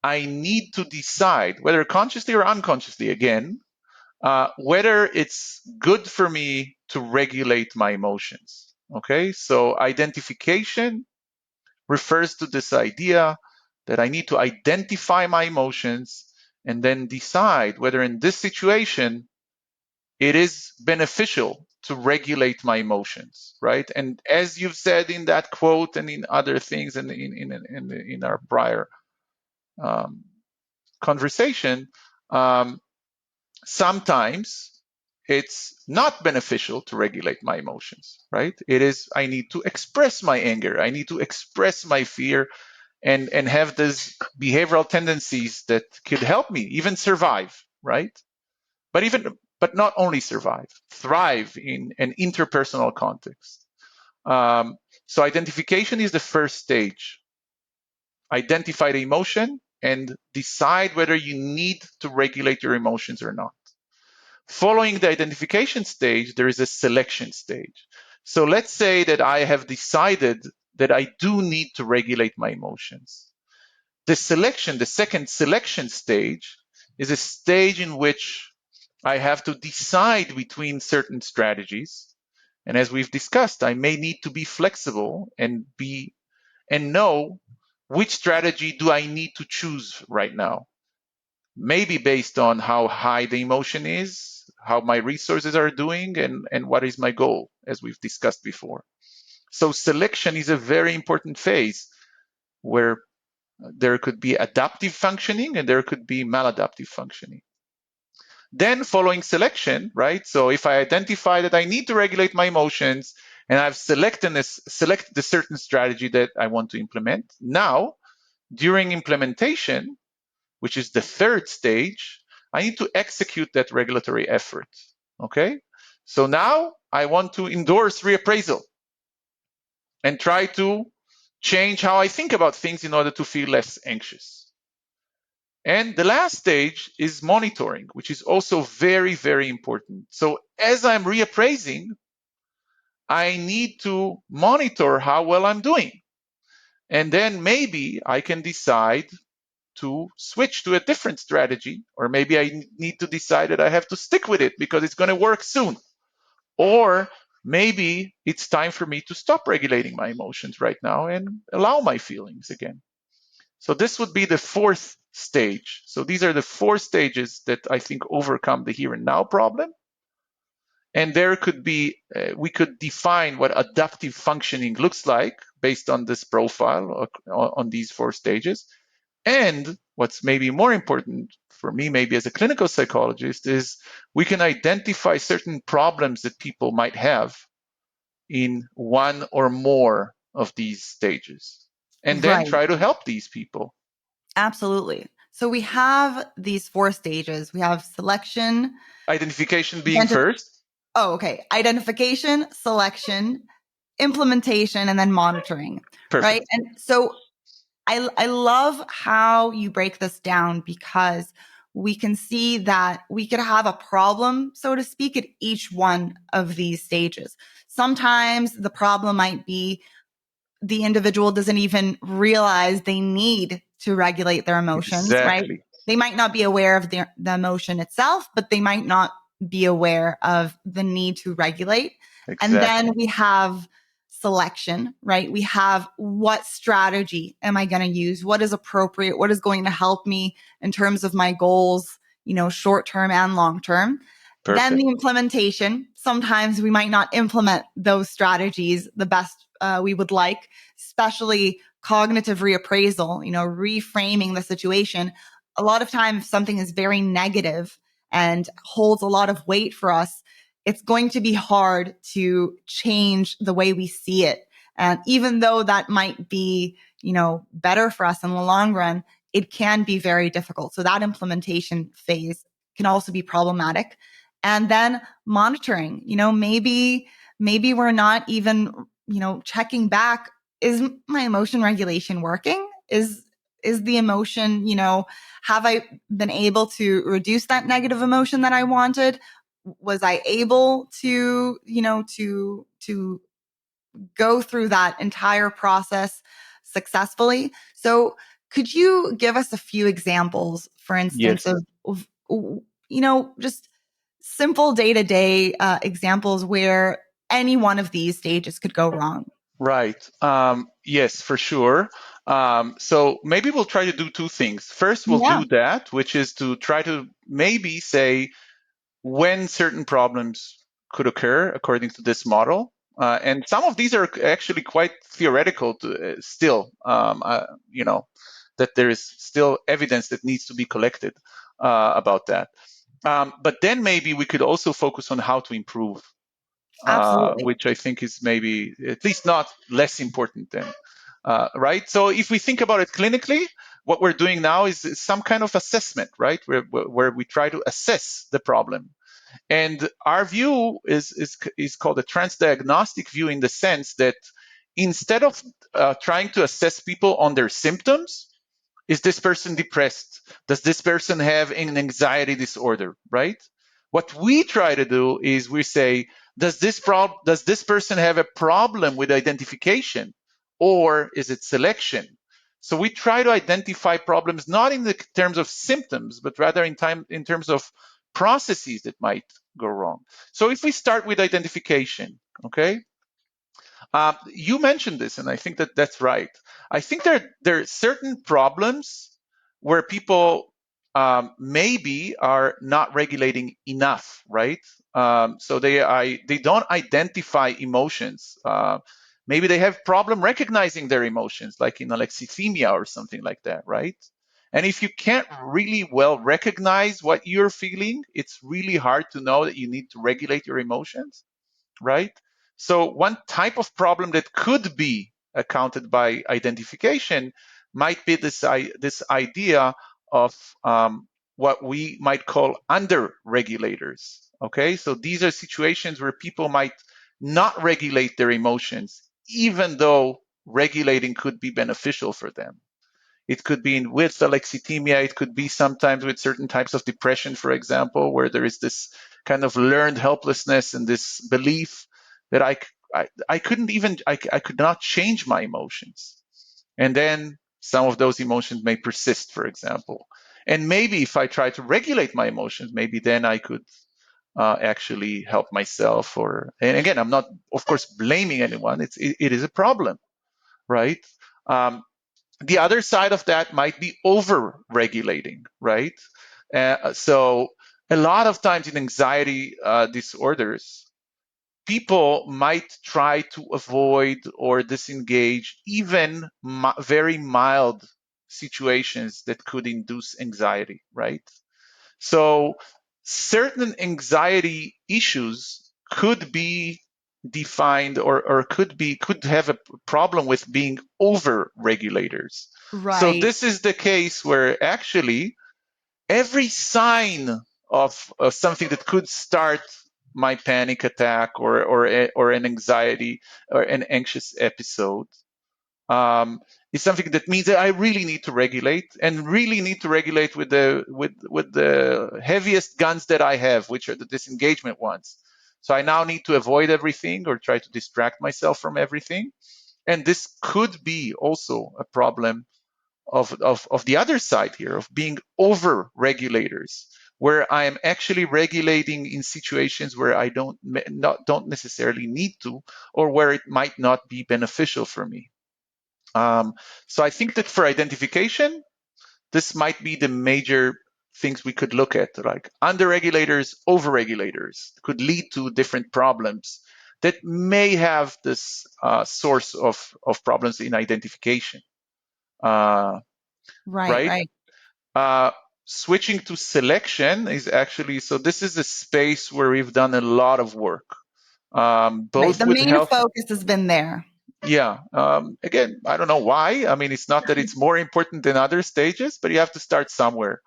S2: I need to decide, whether consciously or unconsciously, again, whether it's good for me to regulate my emotions. Okay, so identification refers to this idea that I need to identify my emotions and then decide whether in this situation it is beneficial to regulate my emotions, right? And as you've said in that quote and in other things and in our prior um, conversation, um, sometimes it's not beneficial to regulate my emotions, right? It is, I need to express my anger, I need to express my fear, and have these behavioral tendencies that could help me even survive, right? But not only survive, thrive in an interpersonal context. So identification is the first stage. Identify the emotion and decide whether you need to regulate your emotions or not. Following the identification stage, there is a selection stage. So let's say that I have decided that I do need to regulate my emotions. The second selection stage, is a stage in which I have to decide between certain strategies. And as we've discussed, I may need to be flexible and know which strategy do I need to choose right now. Maybe based on how high the emotion is, how my resources are doing, and what is my goal, as we've discussed before. So selection is a very important phase where there could be adaptive functioning and there could be maladaptive functioning. Then following selection, right? So if I identify that I need to regulate my emotions and I've selected a certain strategy that I want to implement, now during implementation, which is the third stage, I need to execute that regulatory effort. Okay? So now I want to endorse reappraisal and try to change how I think about things in order to feel less anxious. And the last stage is monitoring, which is also very, very important. So as I'm reappraising, I need to monitor how well I'm doing. And then maybe I can decide to switch to a different strategy, or maybe I need to decide that I have to stick with it because it's going to work soon. Or maybe it's time for me to stop regulating my emotions right now and allow my feelings again. So this would be the fourth stage. So these are the four stages that I think overcome the here and now problem. And there could be, we could define what adaptive functioning looks like based on this profile on these four stages. And what's maybe more important for me, maybe as a clinical psychologist, is we can identify certain problems that people might have in one or more of these stages, and then
S1: Right.
S2: try to help these people.
S1: Absolutely. So we have these four stages. We have selection,
S2: Identification being
S1: identi-
S2: first.
S1: oh, okay. Identification, selection, implementation, and then monitoring. Right.
S2: Perfect.
S1: And so I love how you break this down because we can see that we could have a problem, so to speak, at each one of these stages. Sometimes the problem might be the individual doesn't even realize they need to regulate their emotions, right?
S2: Exactly.
S1: They might not be aware of the emotion itself, but they might not be aware of the need to regulate. And then
S2: Exactly.
S1: we have selection, right? We have what strategy am I going to use? What is appropriate? What is going to help me in terms of my goals, short term and long term? Then
S2: Perfect.
S1: the implementation. Sometimes we might not implement those strategies the best we would like, especially cognitive reappraisal, reframing the situation. A lot of times, if something is very negative and holds a lot of weight for us, it's going to be hard to change the way we see it. And even though that might be, better for us in the long run, it can be very difficult. So that implementation phase can also be problematic. And then monitoring, maybe we're not even, checking back. Is my emotion regulation working? Is the emotion, have I been able to reduce that negative emotion that I wanted? Was I able to, to go through that entire process successfully? So could you give us a few examples, for instance,
S2: Yes.
S1: of just simple day to day examples where any one of these stages could go wrong?
S2: Right. Yes, for sure. So maybe we'll try to do two things. First, we'll
S1: Yeah,
S2: do that, which is to try to maybe say when certain problems could occur according to this model. And some of these are actually quite theoretical still, that there is still evidence that needs to be collected about that. But then maybe we could also focus on how to improve,
S1: absolutely.
S2: which I think is maybe at least not less important than. Right. So if we think about it clinically, what we're doing now is some kind of assessment, right? Where we try to assess the problem. And our view is called a transdiagnostic view, in the sense that instead of trying to assess people on their symptoms, is this person depressed? Does this person have an anxiety disorder, right? What we try to do is we say, does this person have a problem with identification, or is it selection? So we try to identify problems not in the terms of symptoms, but rather in terms of processes that might go wrong. So if we start with identification, okay, you mentioned this, and I think that that's right. I think there are certain problems where people maybe are not regulating enough, right? So they don't identify emotions. Maybe they have problem recognizing their emotions, like in alexithymia or something like that, right? And if you can't really well recognize what you're feeling, it's really hard to know that you need to regulate your emotions, right? So one type of problem that could be accounted by identification might be this idea of what we might call under regulators. Okay, so these are situations where people might not regulate their emotions, even though regulating could be beneficial for them. It could be with alexithymia. It could be sometimes with certain types of depression, for example, where there is this kind of learned helplessness and this belief that I couldn't even, I could not change my emotions. And then some of those emotions may persist, for example. And maybe if I try to regulate my emotions, maybe then I could actually help myself. Or, and again, I'm not, of course, blaming anyone. It is a problem, right? Um, the other side of that might be over regulating, right? So a lot of times in anxiety disorders, people might try to avoid or disengage even very mild situations that could induce anxiety, right? So certain anxiety issues could be defined, or could have a problem with being over regulators. So
S1: Right.
S2: this is the case where actually every sign of something that could start my panic attack, or an anxiety or an anxious episode, um, is something that means that I really need to regulate, and really need to regulate with the heaviest guns that I have, which are the disengagement ones. So I now need to avoid everything or try to distract myself from everything. And this could be also a problem of the other side here, of being over regulators, where I am actually regulating in situations where I don't necessarily need to, or where it might not be beneficial for me. Um, so I think that for identification, this might be the major things we could look at, like under regulators, over regulators could lead to different problems that may have this source of problems in identification, uh,
S1: Right,
S2: right?
S1: right.
S2: Uh, Switching to selection is actually, so this is a space where we've done a lot of work,
S1: Right.
S2: both
S1: The
S2: with
S1: main
S2: health.
S1: focus has been there.
S2: Yeah. Again, I don't know why. I mean, it's not that it's more important than other stages, but you have to start somewhere.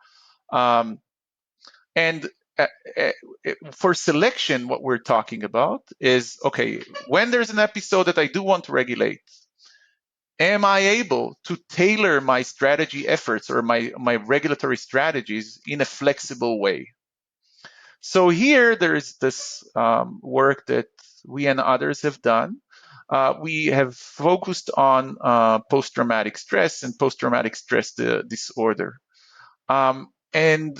S2: Um, and uh, uh, for selection, what we're talking about is, okay, when there's an episode that I do want to regulate, am I able to tailor my strategy efforts, or my regulatory strategies, in a flexible way? So here there is this work that we and others have done. We have focused on post-traumatic stress and post-traumatic stress disorder. And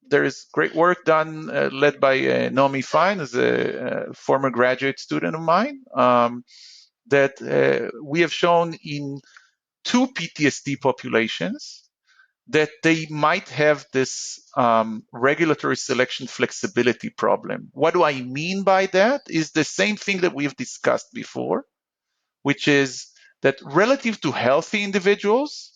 S2: there is great work done, led by Naomi Fine, who's a former graduate student of mine, that we have shown in two PTSD populations that they might have this regulatory selection flexibility problem. What do I mean by that? Is the same thing that we've discussed before, which is that relative to healthy individuals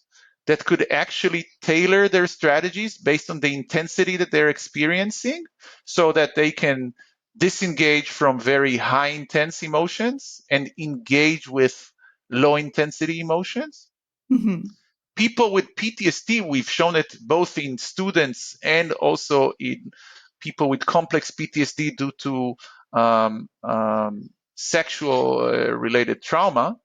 S2: that could actually tailor their strategies based on the intensity that they're experiencing, so that they can disengage from very high intense emotions and engage with low intensity emotions.
S1: Mhm.
S2: People with PTSD, we've shown it both in students and also in people with complex PTSD due to sexual related trauma,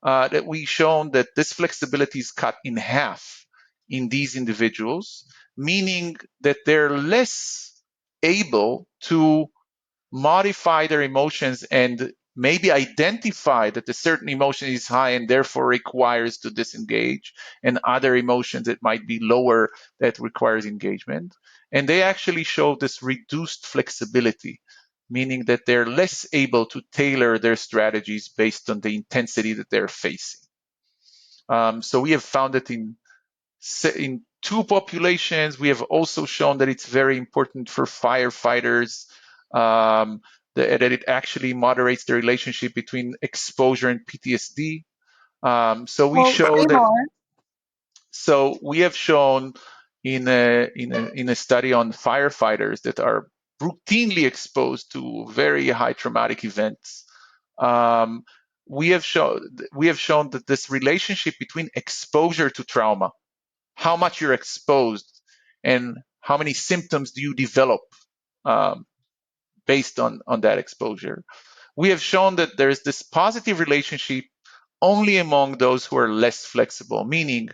S2: that we've shown that this flexibility is cut in half in these individuals, meaning that they're less able to modify their emotions and maybe identify that a certain emotion is high and therefore requires to disengage, and other emotions that might be lower that requires engagement. And they actually show this reduced flexibility, meaning that they're less able to tailor their strategies based on the intensity that they're facing. So we have found that in two populations. We have also shown that it's very important for firefighters, that it actually moderates the relationship between exposure and PTSD. So we
S1: Well,
S2: show
S1: say
S2: that.
S1: more.
S2: So we have shown in a study on firefighters that are routinely exposed to very high traumatic events. Um, we have shown that this relationship between exposure to trauma, how much you're exposed, and how many symptoms do you develop um, based on that exposure. We have shown that there's this positive relationship only among those who are less flexible, meaning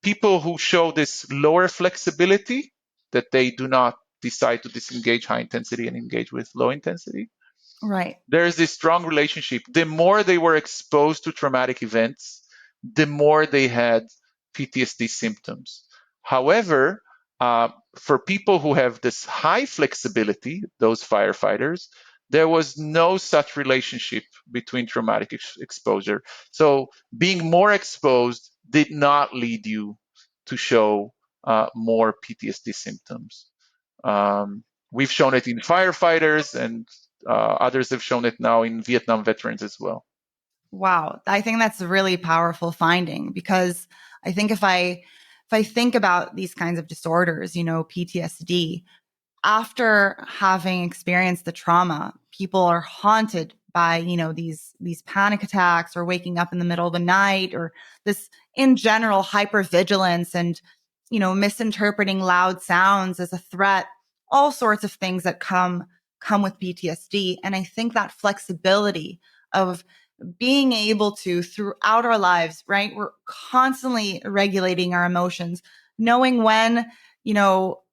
S2: people who show this lower flexibility, that they do not decide to disengage high intensity and engage with low intensity.
S1: Right.
S2: There's this strong relationship. The more they were exposed to traumatic events, the more they had PTSD symptoms. However, for people who have this high flexibility, those firefighters, there was no such relationship between traumatic exposure. So being more exposed did not lead you to show more PTSD symptoms. Um, we've shown it in firefighters, and others have shown it now in Vietnam veterans as well.
S1: Wow. I think that's a really powerful finding because I think if I think about these kinds of disorders, PTSD, after having experienced the trauma, people are haunted by, these panic attacks or waking up in the middle of the night or this in general hypervigilance and, misinterpreting loud sounds as a threat, all sorts of things that come with PTSD. And I think that flexibility of being able to throughout our lives, right? We're constantly regulating our emotions, knowing when,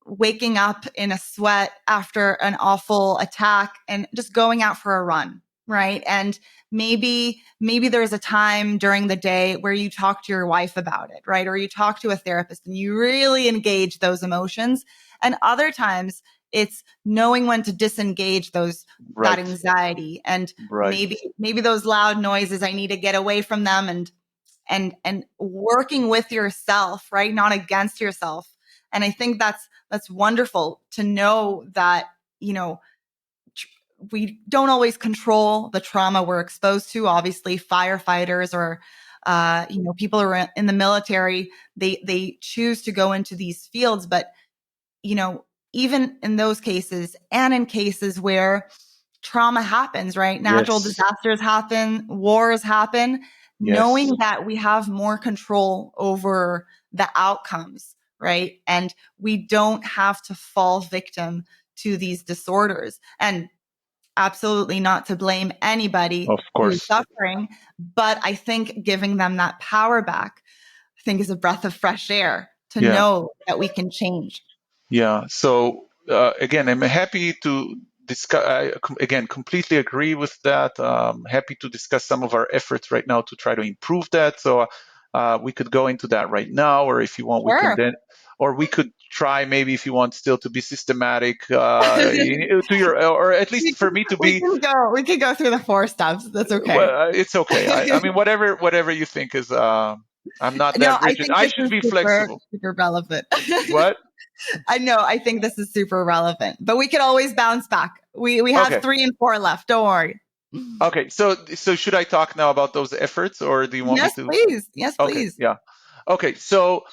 S1: waking up in a sweat after an awful attack and just going out for a run, right? And maybe there's a time during the day where you talk to your wife about it, right? Or you talk to a therapist and you really engage those emotions. And other times it's knowing when to disengage that
S2: Right,
S1: anxiety and
S2: right.
S1: maybe those loud noises, I need to get away from them and working with yourself, right? Not against yourself. And I think that's wonderful to know that, you know, we don't always control the trauma we're exposed to. Obviously, firefighters or people who are in the military, they choose to go into these fields, but you know, even in those cases and in cases where trauma happens, right? Natural
S2: Yes,
S1: disasters happen, wars happen,
S2: yes,
S1: knowing that we have more control over the outcomes, right? And we don't have to fall victim to these disorders. And absolutely not to blame anybody
S2: of
S1: who is
S2: course.
S1: suffering, but I think giving them that power back, I think is a breath of fresh air to
S2: Yeah,
S1: know that we can change.
S2: yeah. So again, I'm happy to discuss. Again, completely agree with that. Happy to discuss some of our efforts right now to try to improve that. So we could go into that right now, or if you want, we can
S1: Sure.
S2: then, or we could try maybe if you want still to be systematic to your, or at least for me to be.
S1: We can go through the four steps. That's okay.
S2: Well, it's okay. I mean, whatever you think is. I'm not
S1: No,
S2: that
S1: I
S2: rigid.
S1: think
S2: I
S1: this
S2: should
S1: is
S2: be
S1: super,
S2: flexible.
S1: super relevant.
S2: What?
S1: I know. I think this is super relevant, but we can always bounce back. We have
S2: Okay.
S1: 3 and 4 left. Don't worry.
S2: Okay. So should I talk now about those efforts, or do you want me
S1: Yes,
S2: to?
S1: please. Yes,
S2: Okay.
S1: please.
S2: Yeah. Okay. So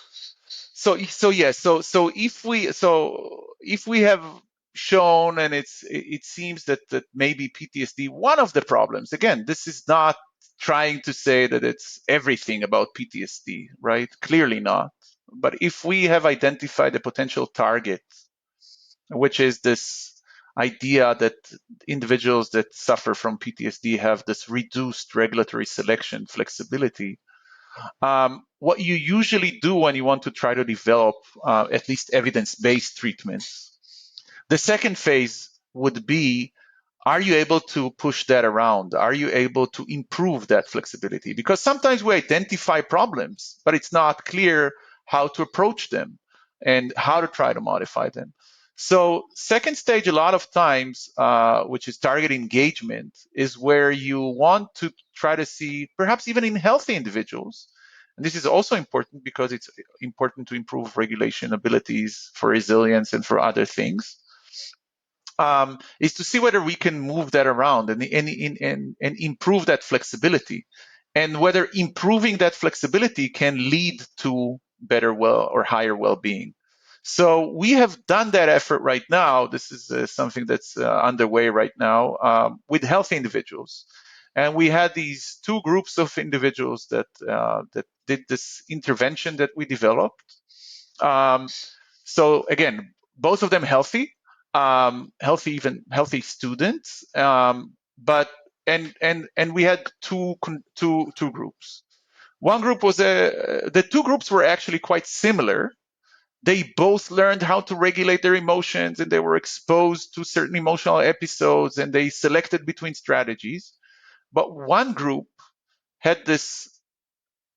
S2: if we have shown, and it seems that maybe PTSD, one of the problems, again, this is not trying to say that it's everything about PTSD, right? Clearly not. But if we have identified a potential target which is this idea that individuals that suffer from PTSD have this reduced regulatory selection flexibility. What you usually do when you want to try to develop at least evidence-based treatments, the second phase would be, are you able to push that around? Are you able to improve that flexibility? Because sometimes we identify problems, but it's not clear how to approach them and how to try to modify them. So second stage, a lot of times, which is target engagement, is where you want to try to see, perhaps even in healthy individuals, and this is also important because it's important to improve regulation abilities for resilience and for other things, is to see whether we can move that around and improve that flexibility, and whether improving that flexibility can lead to better or higher well-being. So we have done that effort right now. This is something that's underway right now with healthy individuals. And we had these two groups of individuals that did this intervention that we developed. So again, both of them healthy students, but and we had two groups. One group was the two groups were actually quite similar. They both learned how to regulate their emotions, and they were exposed to certain emotional episodes, and they selected between strategies. But one group had this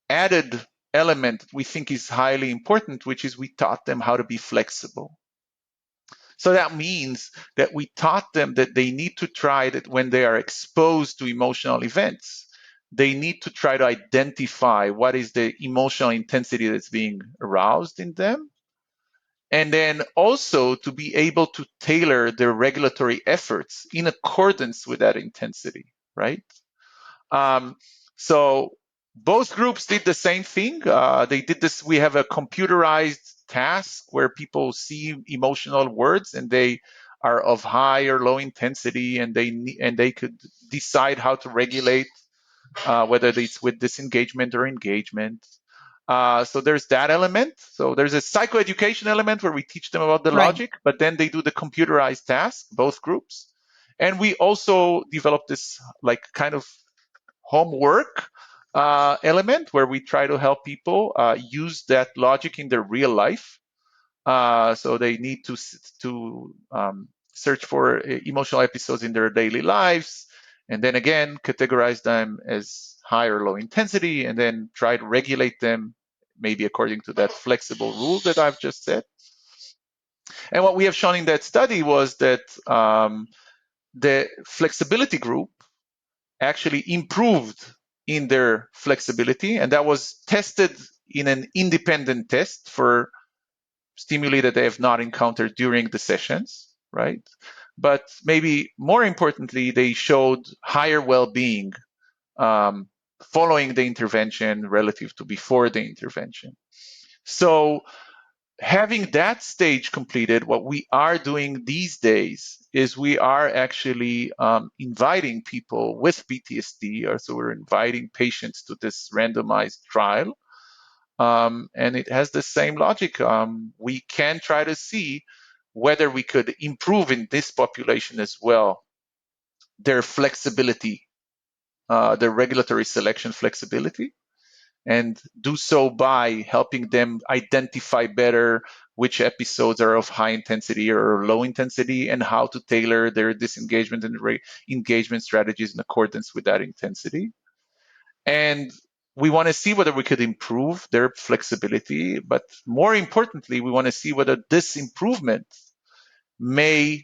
S2: added element we think is highly important, which is we taught them how to be flexible. So that means that we taught them that they need to try that when they are exposed to emotional events, they need to try to identify what is the emotional intensity that's being aroused in them. And then also to be able to tailor their regulatory efforts in accordance with that intensity, right? Um, so both groups did the same thing. They did this. We have a computerized task where people see emotional words and they are of high or low intensity, and they could decide how to regulate whether it's with disengagement or engagement. So there's that element. So there's a psychoeducation element where we teach them about the
S1: Right.
S2: logic, but then they do the computerized task, both groups. And we also developed this like kind of homework element where we try to help people use that logic in their real life. So they need to search for emotional episodes in their daily lives, and then again categorize them as high or low intensity, and then try to regulate them, maybe according to that flexible rule that I've just said. And what we have shown in that study was that the flexibility group actually improved in their flexibility, and that was tested in an independent test for stimuli that they have not encountered during the sessions, right? But maybe more importantly, they showed higher well-being following the intervention relative to before the intervention. So having that stage completed, what we are doing these days is we are actually inviting people with PTSD, or so we're inviting patients to this randomized trial. And it has the same logic. We can try to see whether we could improve in this population as well their flexibility, their regulatory selection flexibility, and do so by helping them identify better which episodes are of high intensity or low intensity, and how to tailor their disengagement and engagement strategies in accordance with that intensity. And we want to see whether we could improve their flexibility, but more importantly, we want to see whether this improvement may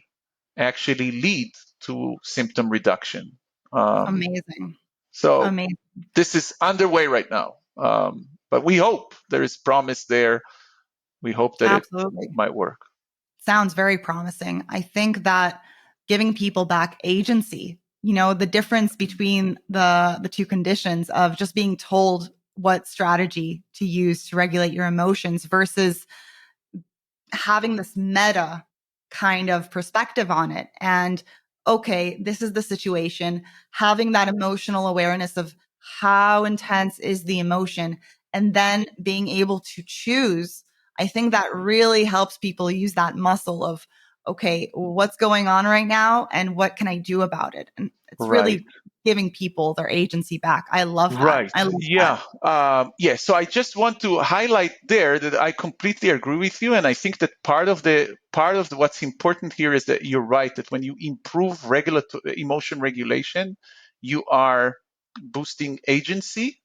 S2: actually lead to symptom reduction. Um,
S1: Amazing.
S2: so
S1: Amazing.
S2: this is underway right now, but we hope there is promise there. We hope that it
S1: Absolutely.
S2: might work.
S1: Sounds very promising. I think that giving people back agency, the difference between the two conditions of just being told what strategy to use to regulate your emotions versus having this meta kind of perspective on it. And okay, this is the situation, having that emotional awareness of how intense is the emotion, and then being able to choose. I think that really helps people use that muscle of, okay, what's going on right now and what can I do about it? And it's
S2: Right.
S1: really giving people their agency back. I love that.
S2: Right.
S1: I love that.
S2: Yeah. Yeah. So I just want to highlight there that I completely agree with you, and I think that part of what's important here is that you're right that when you improve emotion regulation, you are boosting agency.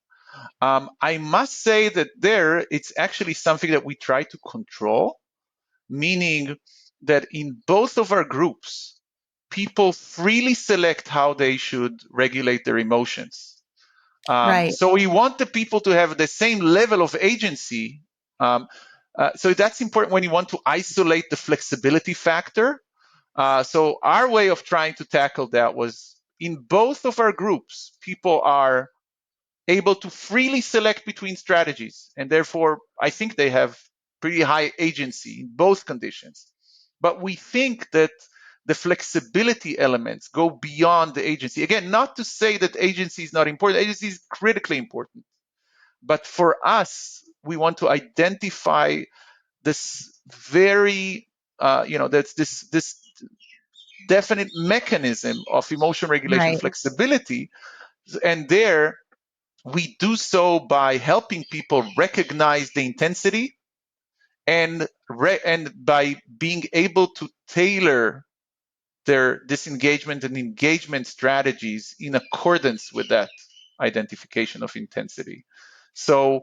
S2: I must say that there it's actually something that we try to control, meaning that in both of our groups, people freely select how they should regulate their emotions.
S1: Right.
S2: So we want the people to have the same level of agency. Um, so that's important when you want to isolate the flexibility factor. So our way of trying to tackle that was in both of our groups, people are able to freely select between strategies, and therefore I think they have pretty high agency in both conditions. But we think that the flexibility elements go beyond the agency. Again, not to say that agency is not important, agency is critically important. But for us, we want to identify this very, that's this definite mechanism of emotion regulation
S1: Right.
S2: flexibility. And there, we do so by helping people recognize the intensity and by being able to tailor their disengagement and engagement strategies in accordance with that identification of intensity. So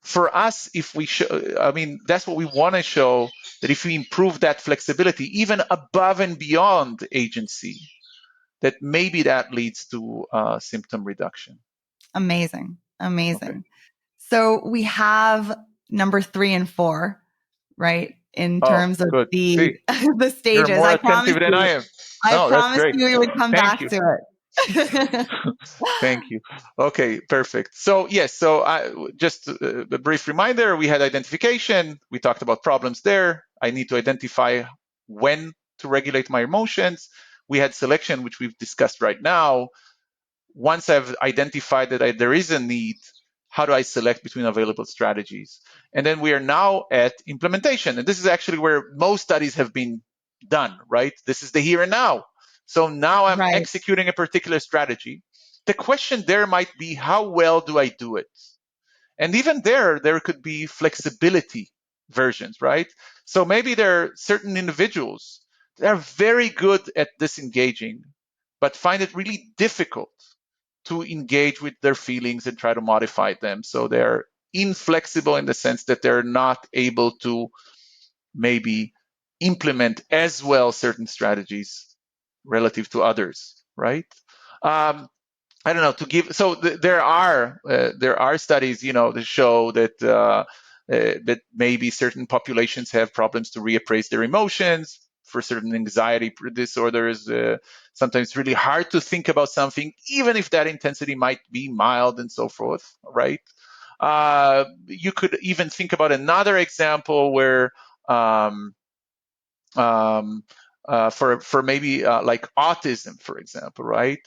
S2: for us, if we show, I mean, that's what we want to show, that if we improve that flexibility, even above and beyond agency, that maybe that leads to symptom reduction.
S1: Amazing.
S2: Okay.
S1: Amazing. So we have number 3 and 4, right? In
S2: Oh,
S1: terms of
S2: good.
S1: the
S2: See,
S1: the
S2: you're
S1: stages.
S2: more attentive than I am.
S1: I
S2: No, that's
S1: promised
S2: great.
S1: you we would come
S2: Thank
S1: back
S2: you.
S1: to it.
S2: Thank you. Okay, perfect. So yes, just a brief reminder, we had identification. We talked about problems there. I need to identify when to regulate my emotions. We had selection, which we've discussed right now. Once I've identified that there is a need, how do I select between available strategies? And then we are now at implementation. And this is actually where most studies have been done, right? This is the here and now. So now I'm
S1: Right.
S2: executing a particular strategy. The question there might be, how well do I do it? And even there could be flexibility versions, right? So maybe there are certain individuals that are very good at disengaging, but find it really difficult to engage with their feelings and try to modify them. So they're inflexible in the sense that they're not able to maybe implement as well certain strategies relative to others, right? I don't know to give. So there are studies, that show that maybe certain populations have problems to reappraise their emotions. For certain anxiety disorders, sometimes it's really hard to think about something, even if that intensity might be mild and so forth, right? You could even think about another example where um, um, for maybe like autism, for example, right?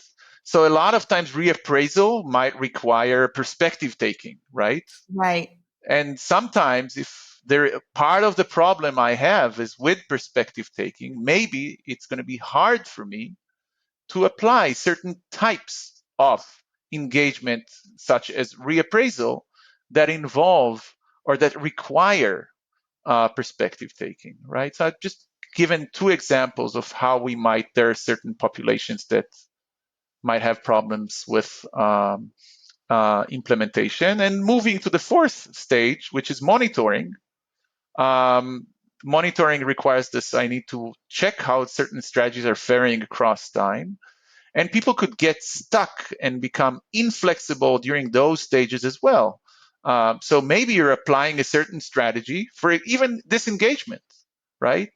S2: So a lot of times reappraisal might require perspective taking, right?
S1: Right.
S2: And sometimes if there part of the problem I have is with perspective taking, maybe it's going to be hard for me to apply certain types of engagement, such as reappraisal, that involve or that require perspective taking, right? So I've just given two examples of how there are certain populations that might have problems with implementation. And moving to the fourth stage, which is monitoring. Um, Monitoring requires this. I need to check how certain strategies are faring across time. And people could get stuck and become inflexible during those stages as well. So maybe you're applying a certain strategy for even disengagement, right?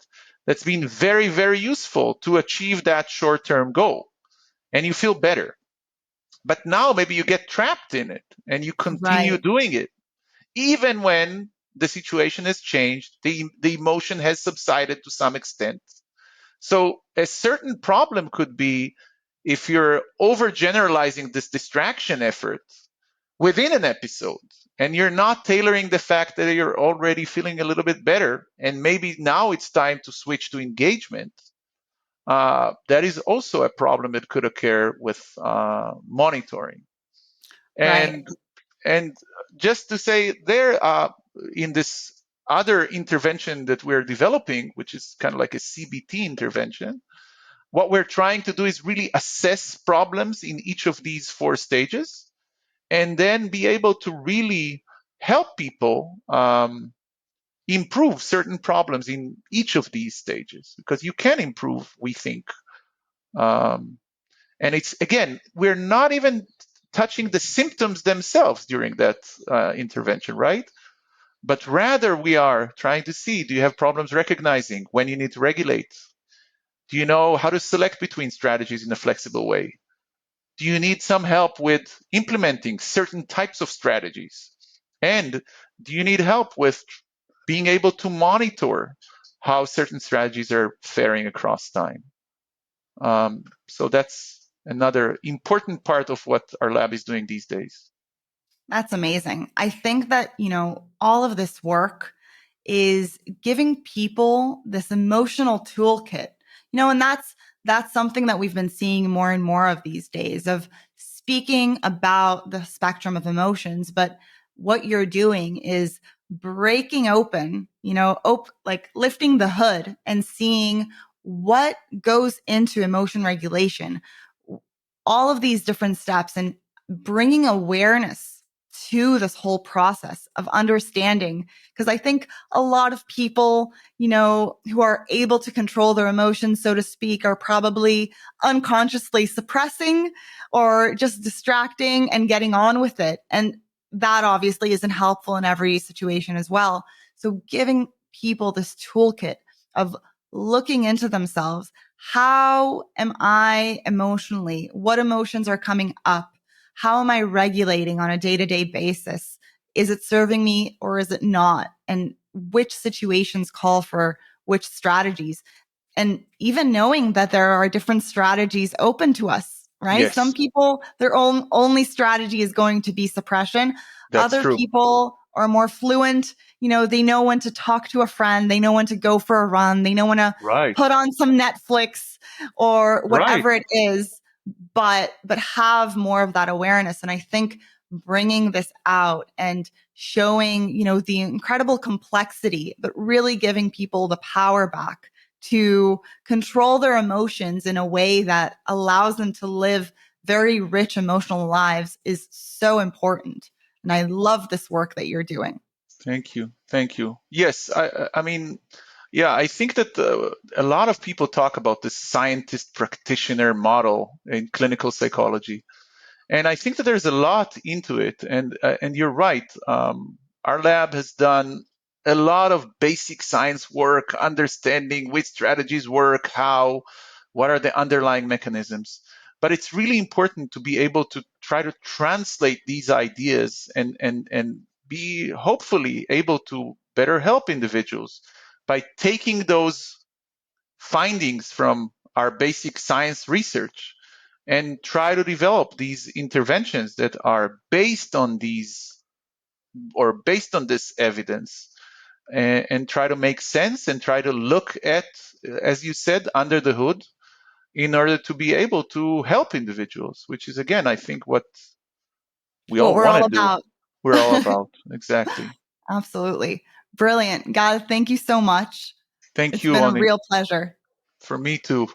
S2: That's been very, very useful to achieve that short term goal. And you feel better. But now maybe you get trapped in it and you continue
S1: Right.
S2: doing it, even when the situation has changed, the emotion has subsided to some extent. So a certain problem could be if you're overgeneralizing this distraction effort, within an episode, and you're not tailoring the fact that you're already feeling a little bit better, and maybe now it's time to switch to engagement, that is also a problem that could occur with monitoring.
S1: Right.
S2: And just to say there, in this other intervention that we're developing, which is kind of like a CBT intervention, what we're trying to do is really assess problems in each of these four stages, and then be able to really help people improve certain problems in each of these stages, because you can improve, we think. Um, and it's, again, we're not even touching the symptoms themselves during that intervention, right? But rather, we are trying to see, do you have problems recognizing when you need to regulate? Do you know how to select between strategies in a flexible way? Do you need some help with implementing certain types of strategies? And do you need help with being able to monitor how certain strategies are faring across time? So that's another important part of what our lab is doing these days.
S1: That's amazing. I think that, all of this work is giving people this emotional toolkit. And that's something that we've been seeing more and more of these days, of speaking about the spectrum of emotions, but what you're doing is breaking open, like lifting the hood and seeing what goes into emotion regulation, all of these different steps, and bringing awareness to this whole process of understanding. Because I think a lot of people, who are able to control their emotions, so to speak, are probably unconsciously suppressing or just distracting and getting on with it. And that obviously isn't helpful in every situation as well. So giving people this toolkit of looking into themselves. How am I emotionally? What emotions are coming up? How am I regulating on a day to day basis? Is it serving me or is it not? And which situations call for which strategies? And even knowing that there are different strategies open to us, right? Some
S2: Yes,
S1: people, their only strategy is going to be suppression.
S2: that's
S1: Other
S2: true.
S1: people are more fluent. They know when to talk to a friend. They know when to go for a run. They know when to
S2: Right,
S1: put on some Netflix or
S2: right.
S1: whatever it is, but have more of that awareness. And I think bringing this out and showing, the incredible complexity, but really giving people the power back to control their emotions in a way that allows them to live very rich emotional lives is so important. And I love this work that you're doing.
S2: Thank you. Thank you. Yes, I mean, yeah, I think that a lot of people talk about this scientist practitioner model in clinical psychology. And I think that there's a lot into it. And you're right. Our lab has done a lot of basic science work, understanding which strategies work, how, what are the underlying mechanisms. But it's really important to be able to try to translate these ideas and be hopefully able to better help individuals by taking those findings from our basic science research and try to develop these interventions that are based on these or based on this evidence, and try to make sense and try to look at, as you said, under the hood in order to be able to help individuals, which is, again, I think what we
S1: What
S2: all
S1: we're
S2: want
S1: all
S2: to do.
S1: about.
S2: We're all about. Exactly.
S1: Absolutely. Brilliant. God, thank you so much.
S2: Thank
S1: It's
S2: you,
S1: been a
S2: Oni.
S1: real pleasure.
S2: For me too.